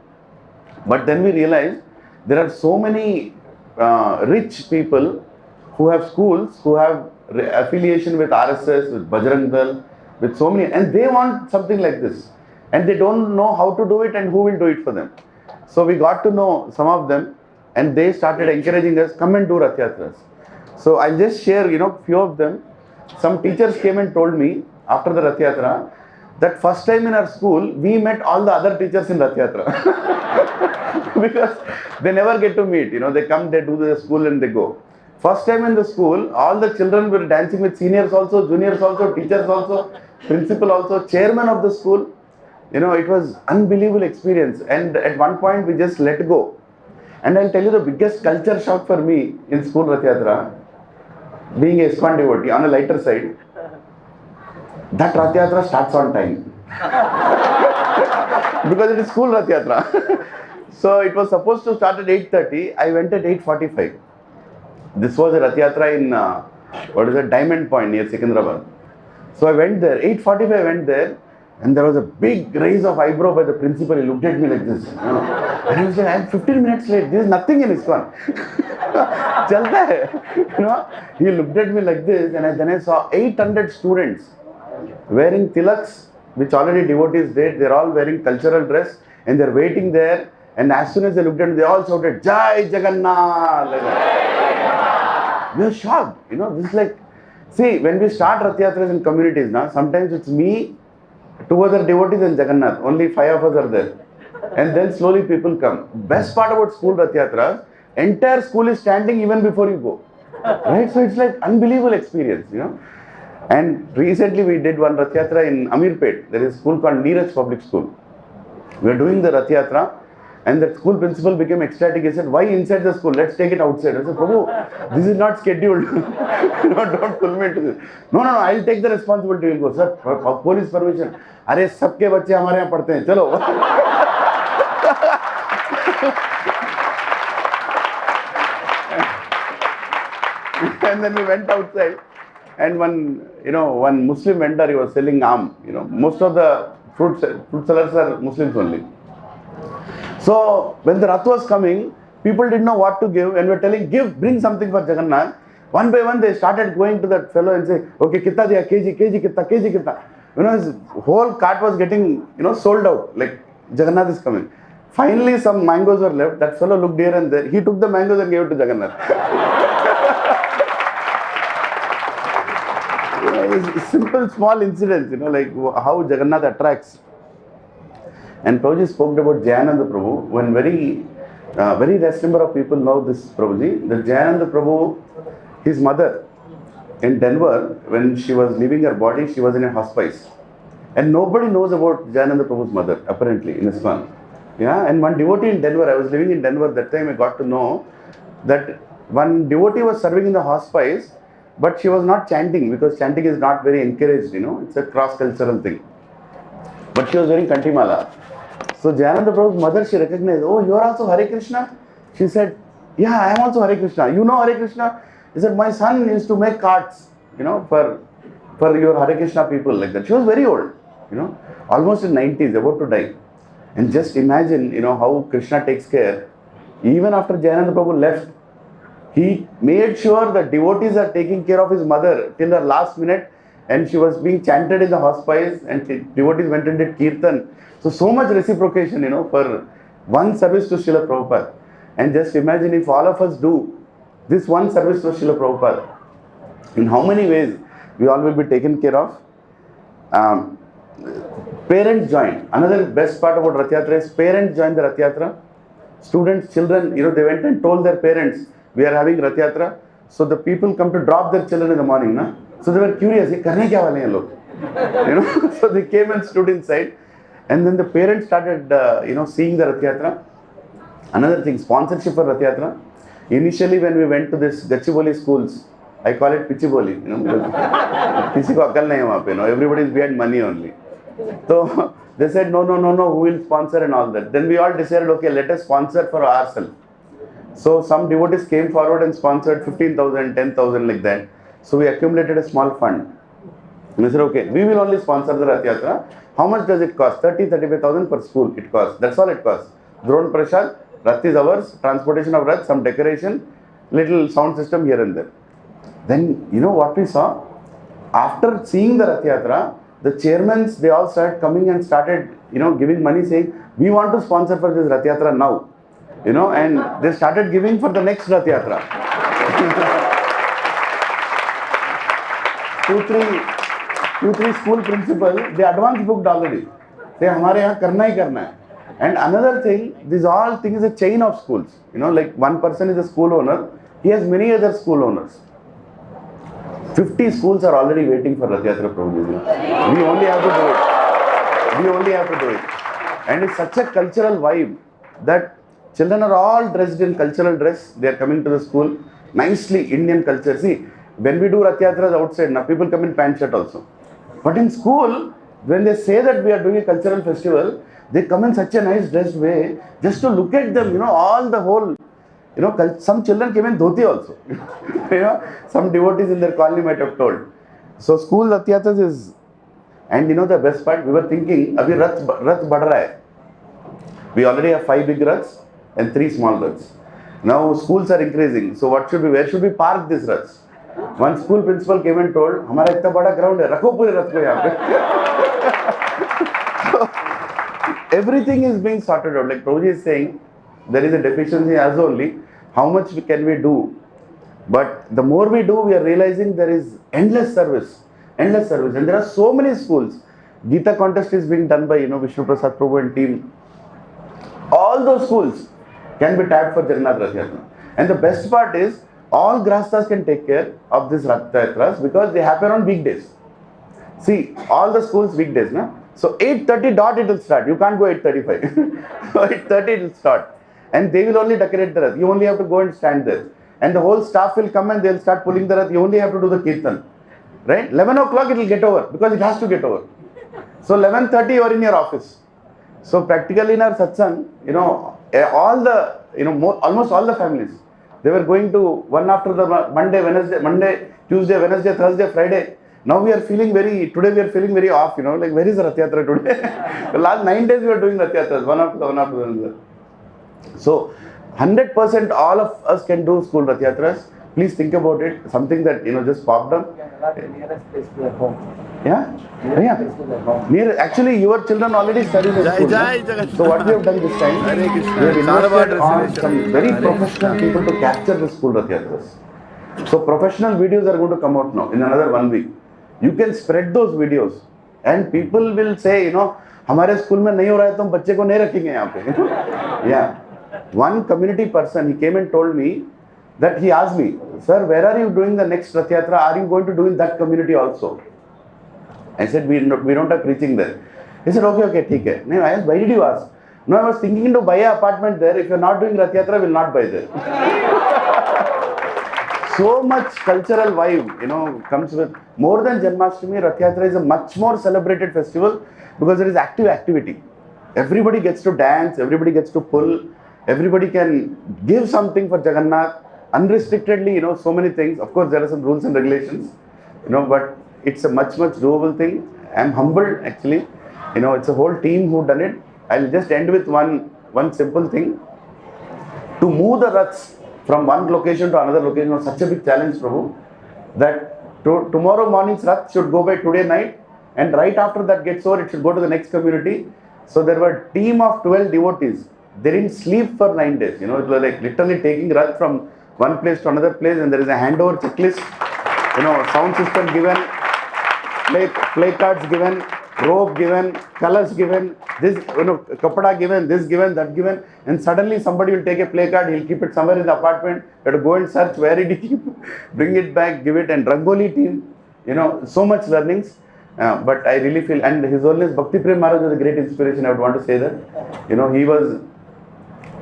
But then we realized there are so many rich people who have schools, who have affiliation with RSS, with Bajrang Dal, with so many, and they want something like this. And they don't know how to do it and who will do it for them. So we got to know some of them and they started encouraging us, come and do Rath Yatras. So I'll just share, few of them. Some teachers came and told me after the Rath Yatra that first time in our school, we met all the other teachers in Rath Yatra. Because they never get to meet, they come, they do the school and they go. First time in the school, all the children were dancing with seniors also, juniors also, teachers also, principal also, chairman of the school. It was unbelievable experience. And at one point, we just let go. And I'll tell you the biggest culture shock for me in school Rath Yatra, being a ISKCON devotee, on a lighter side, that Rath Yatra starts on time. Because it is school Rath Yatra. So it was supposed to start at 8:30. I went at 8:45. This was a Rath Yatra in, Diamond Point near Secunderabad. So I went there, 8:45 I went there, and there was a big raise of eyebrow by the principal. He looked at me like this. And he was like, I'm 15 minutes late. There is nothing in ISKCON. Chalta hai. He looked at me like this, and then I saw 800 students wearing tilaks, which already devotees did. They're all wearing cultural dress, and they're waiting there. And as soon as they looked at me, they all shouted, Jai Jagannath! Like that. We were shocked. This is like, see, when we start Rath Yatras in communities, sometimes it's me, 2 other devotees and Jagannath. Only 5 of us are there. And then slowly people come. Best part about school Rath Yatras, entire school is standing even before you go. Right? So it's like unbelievable experience, And recently we did one Rath Yatra in Amirpet. There is a school called Neeraj Public School. We are doing the Rath Yatra. And the school principal became ecstatic. He said, why inside the school? Let's take it outside. I said, Prabhu, this is not scheduled. Don't pull me into this. No, I'll take the responsibility. He'll go, sir, police permission. Arey, sabke bacche hamare yahan padhte hain. Chalo. And then we went outside. And one Muslim vendor, he was selling aam. Most of the fruit sellers are Muslims only. So when the Rath was coming, people didn't know what to give, and we were telling, bring something for Jagannath. One by one, they started going to that fellow and say, okay, kitta diya, kg kitta. His whole cart was getting, sold out. Like, Jagannath is coming. Finally, some mangoes were left. That fellow looked here and there. He took the mangoes and gave it to Jagannath. It's simple, small incidents, like how Jagannath attracts. And Prabhuji spoke about Jayananda Prabhu. When very less number of people know this Prabhuji, that Jayananda Prabhu, his mother in Denver, when she was leaving her body, she was in a hospice. And nobody knows about Jayananda Prabhu's mother, apparently, in ISKCON. Yeah, and one devotee in Denver, I was living in Denver, that time I got to know that one devotee was serving in the hospice, but she was not chanting, because chanting is not very encouraged, it's a cross-cultural thing. But she was wearing Kantimala. So Jayananda Prabhu's mother, she recognized, oh, you are also Hare Krishna? She said, yeah, I am also Hare Krishna. You know Hare Krishna? He said, my son used to make cards, for your Hare Krishna people, like that. She was very old, almost in 90s, about to die. And just imagine, how Krishna takes care. Even after Jayananda Prabhu left, he made sure that devotees are taking care of his mother till her last minute, and she was being chanted in the hospice, and devotees went and did Kirtan. So much reciprocation, for one service to Srila Prabhupada. And just imagine if all of us do this one service to Srila Prabhupada, in how many ways we all will be taken care of. Parents joined. Another best part about Rath Yatra is parents joined the Rath Yatra. Students, children, they went and told their parents, we are having Rath Yatra. So the people come to drop their children in the morning. Na? So they were curious, karne kya wale hain log? So they came and stood inside. And then the parents started, seeing the Rath Yatra. Another thing, sponsorship for Rath Yatra. Initially, when we went to this Gachiboli schools, I call it Pichiboli, Kisi ko akal nahi hai wahan pe, everybody is behind money only. So they said, no, who will sponsor and all that. Then we all decided, okay, let us sponsor for ourselves. So some devotees came forward and sponsored 15,000, 10,000 like that. So we accumulated a small fund. And we said, okay, we will only sponsor the Rath Yatra. How much does it cost? 35,000 per school it costs. That's all it costs. Drone Prashad, Rath is ours, transportation of Rath, some decoration, little sound system here and there. Then, what we saw? After seeing the Rath Yatra, the chairmen, they all started coming and started, giving money, saying, we want to sponsor for this Rath Yatra now. And they started giving for the next Rath Yatra. two, three school principal, they advance booked already. They hamare yahan karna hi karna hai. And another thing, this all thing is a chain of schools. Like one person is a school owner, he has many other school owners. 50 schools are already waiting for Rath Yatra Prabhuji. We only have to do it. And it's such a cultural vibe that children are all dressed in cultural dress. They are coming to the school. Nicely Indian culture. See, when we do Rath Yatras outside, now people come in pant shirt also. But in school, when they say that we are doing a cultural festival, they come in such a nice dressed way, just to look at them, all the whole, some children came in dhoti also. Some devotees in their colony might have told. So school Rath Yatras is, and the best part, we were thinking, abhi Rath bad raha hai. We already have 5 big Raths and 3 small Raths. Now schools are increasing. So where should we park these Raths? One school principal came and told, हमारा इतना बड़ा ground है, रखो पूरे रथ को यहाँ पे. Everything is being sorted out. Like Prabhuji is saying, there is a deficiency as only. How much can we do? But the more we do, we are realizing there is endless service. And there are so many schools. Gita contest is being done by Vishnu Prasad Prabhu and team. All those schools can be tapped for Jagannath Rath Yatra. And the best part is, all Grahasthas can take care of this Rath Yatras because they happen on weekdays. See, all the schools weekdays, na? So 8:30 dot it will start. You can't go 8:35. So 8:30 it will start. And they will only decorate the Rath. You only have to go and stand there. And the whole staff will come and they will start pulling the Rath. You only have to do the Kirtan. Right? 11 o'clock it will get over because it has to get over. So 11:30 you are in your office. So practically in our satsang, all the, almost all the families, they were going to one after the Monday, Tuesday, Wednesday, Thursday, Friday. Now today we are feeling very off, like where is Rath Yatra today? The last 9 days we are doing Rath Yatras, one after the other. So 100% all of us can do school Rath Yatras. please think about it. Something that just popped up. Nearest place to their home. Yeah, Nearest place to their home. Near, actually, your children already study in school. No? So what we have done this time, Hare Krishna. we have invested on Destination. some very Hare professional Krishna. people to capture the school Rath Yatras. So professional videos are going to come out now in another 1 week. You can spread those videos and people will say, हमारे school में नहीं हो रहा है तो हम बच्चे को नहीं रखेंगे यहाँ पे. Yeah. One community person, he came and told me that he asked me, sir, where are you doing the next Rath Yatra? Are you going to do in that community also? I said, we don't have preaching there. He said, okay, ठीक है. No, I asked, why did you ask? No, I was thinking to buy an apartment there. If you're not doing Rath Yatra, we'll not buy there. So much cultural vibe, comes with, more than Janmashtami, Rath Yatra is a much more celebrated festival because there is active activity. Everybody gets to dance, everybody gets to pull, everybody can give something for Jagannath, unrestrictedly, so many things. Of course, there are some rules and regulations, but it's a much doable thing. I'm humbled actually. It's a whole team who done it. I'll just end with one simple thing. To move the Raths from one location to another location was such a big challenge, Prabhu, that tomorrow morning's Rath should go by today night, and right after that gets over, it should go to the next community. So there were a team of 12 devotees. They didn't sleep for 9 days. It was like literally taking Rath from one place to another place, and there is a handover checklist, sound system given, play cards given, rope given, colors given, this, kapada given, this given, that given, and suddenly somebody will take a play card, he'll keep it somewhere in the apartment, you have to go and search where did he keep, bring it back, give it, and Rangoli team, so much learnings. But I really feel, and His Holiness Bhakti Prem Maharaj was a great inspiration. I would want to say that. He was,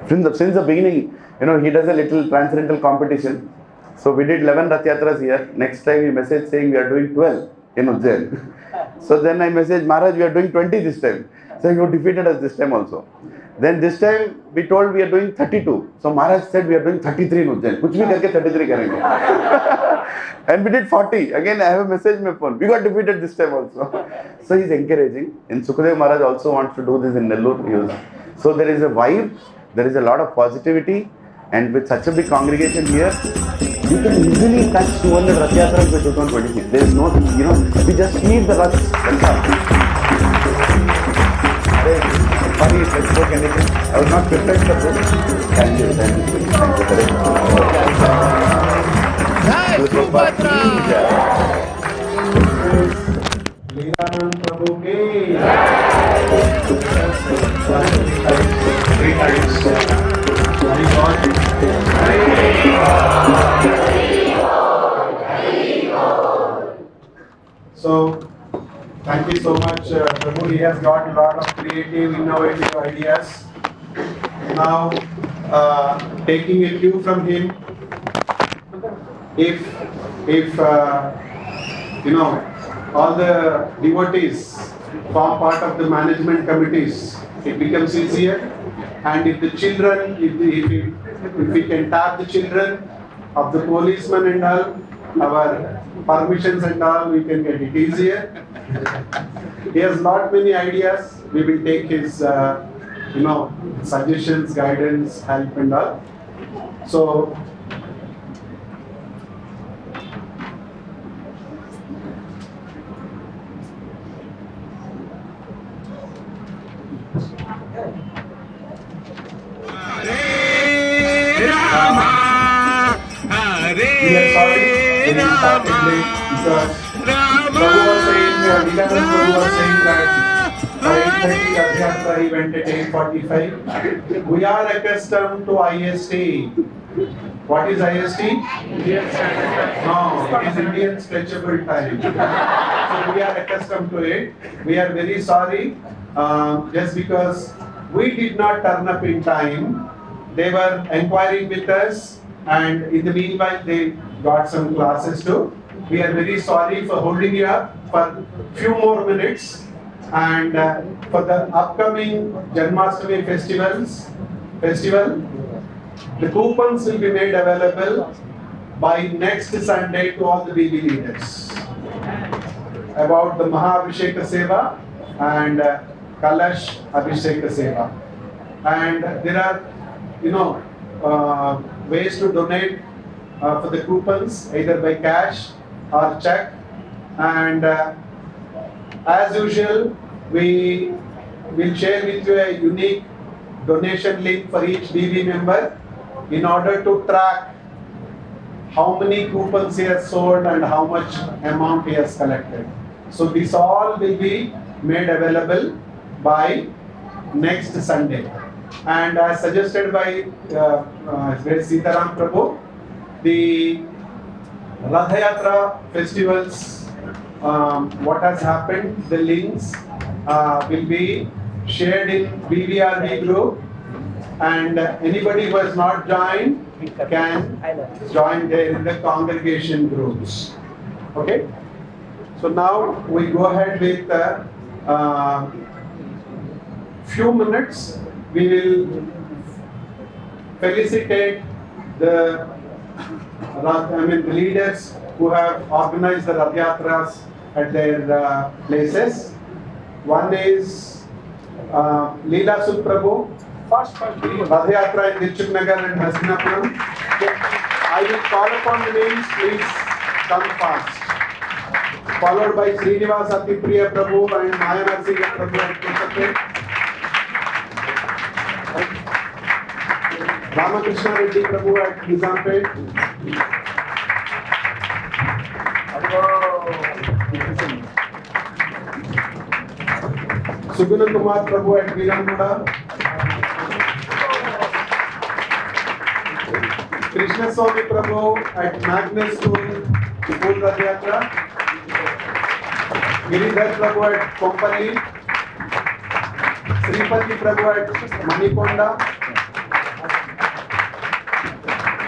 since the beginning, he does a little transcendental competition. So we did 11 Rath Yatras here. Next time he messaged saying we are doing 12 in Ujjain. So then I messaged Maharaj, we are doing 20 this time. So you defeated us this time also. Then this time we told we are doing 32. So Maharaj said we are doing 33 in Ujjain. Kuch bhi karke 33 karenge. And we did 40. Again I have a message in my phone. We got defeated this time also. So he's encouraging. And Sukadev Maharaj also wants to do this in Nellore. So there is a vibe, there is a lot of positivity, and with such a big congregation here, you can easily touch 200 Rath Yatras by 2026. There is no, we just need the Raths. That's all. Sorry if I spoke anything. I was not prepared for this. Thank you. Vrindavan Prabhu ki So, thank you so much, Prabhu. He has got a lot of creative, innovative ideas. Now, taking a cue from him, if all the devotees form part of the management committees, it becomes easier. And if the children, if we can tap the children of the policemen and all, our permissions and all, we can get it easier. He has not many ideas. We will take his, suggestions, guidance, help and all. So, we are sorry we started late because Prabhu was saying, Prabhu was saying that by 8:30 Rath Yatra he went at 8:45. We are accustomed to IST. What is IST? No, it is Indian stretchable time. So we are accustomed to it. We are very sorry just because we did not turn up in time. They were inquiring with us, and in the meanwhile they got some classes too. We are very sorry for holding you up for few more minutes, and for the upcoming Janmashtami festival, the coupons will be made available by next Sunday to all the BB leaders about the Mahabhisheka Seva and Kalash Abhisheka Seva. And there are, ways to donate for the coupons, either by cash or check. And as usual, we will share with you a unique donation link for each DV member in order to track how many coupons he has sold and how much amount he has collected. So this all will be made available by next Sunday. And as suggested by Sitaram Prabhu, the Ratha Yatra festivals, what has happened, the links will be shared in BVRV group, and anybody who has not joined can join there in the congregation groups. Okay? So now we go ahead with few minutes. We will felicitate the leaders who have organized the Rath Yatras at their places. One is Leela Sud Prabhu, Rath Yatra in Dilchuk Nagar and Hasinapuram. I will call upon the names, please come fast. Followed by Srinivas Atipriya Prabhu and Maya Narsinga Prabhu at Kusapet. Ramakrishna Reddy Prabhu at Nizampet. Suguna Kumar Prabhu at Viramguda. Krishna Swami Prabhu at Magnus School, Rath Yatra. Giridhar Prabhu at Kompally. Sripati Prabhu at Manikonda.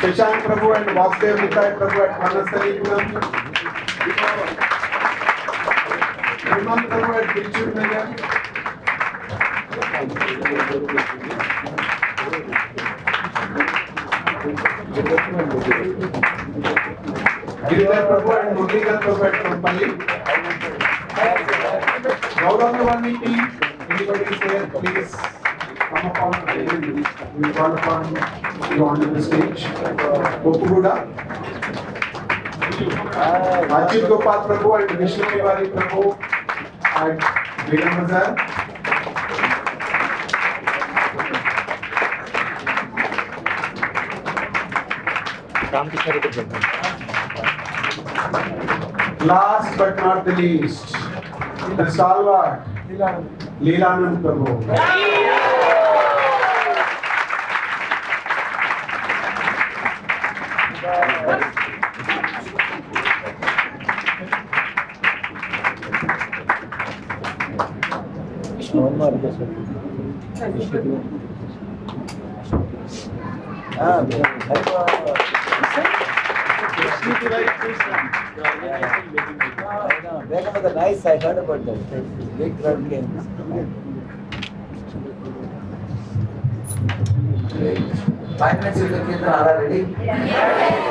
Shashank Prabhu and Vasudev Nitai Prabhu at Manasalipuram. Hemant Prabhu at Dilchuk Nagar. Giridhar Prabhu and Murlidhar Prabhu at Kompally. Gauravavani team, anybody is there, please come upon. We call upon you onto the stage. Gopuguda. Ajit Gopal Prabhu and Vishnu Tiwari Prabhu at Viramazar. Last but not the least, the stalwart, Leelanand Prabhu. Nice, I heard about that. Big crowd came. Great. 5 minutes with the Kirtan, are you ready?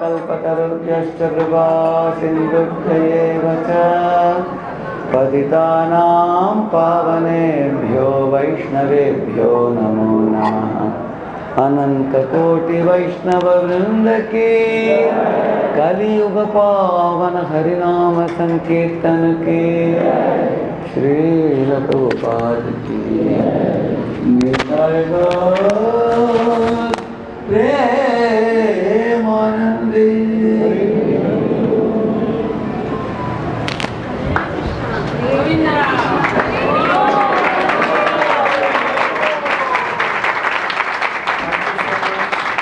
कल्पतरुभ्यश्च कृपा सिन्धुभ्यैव च पतितानां पावनेभ्यो वैष्णवेभ्यो नमो नमः। अनंत कोटि वैष्णव वृंद की कलियुग पावन हरिनाम संकीर्तन की श्रील प्रभुपाद की।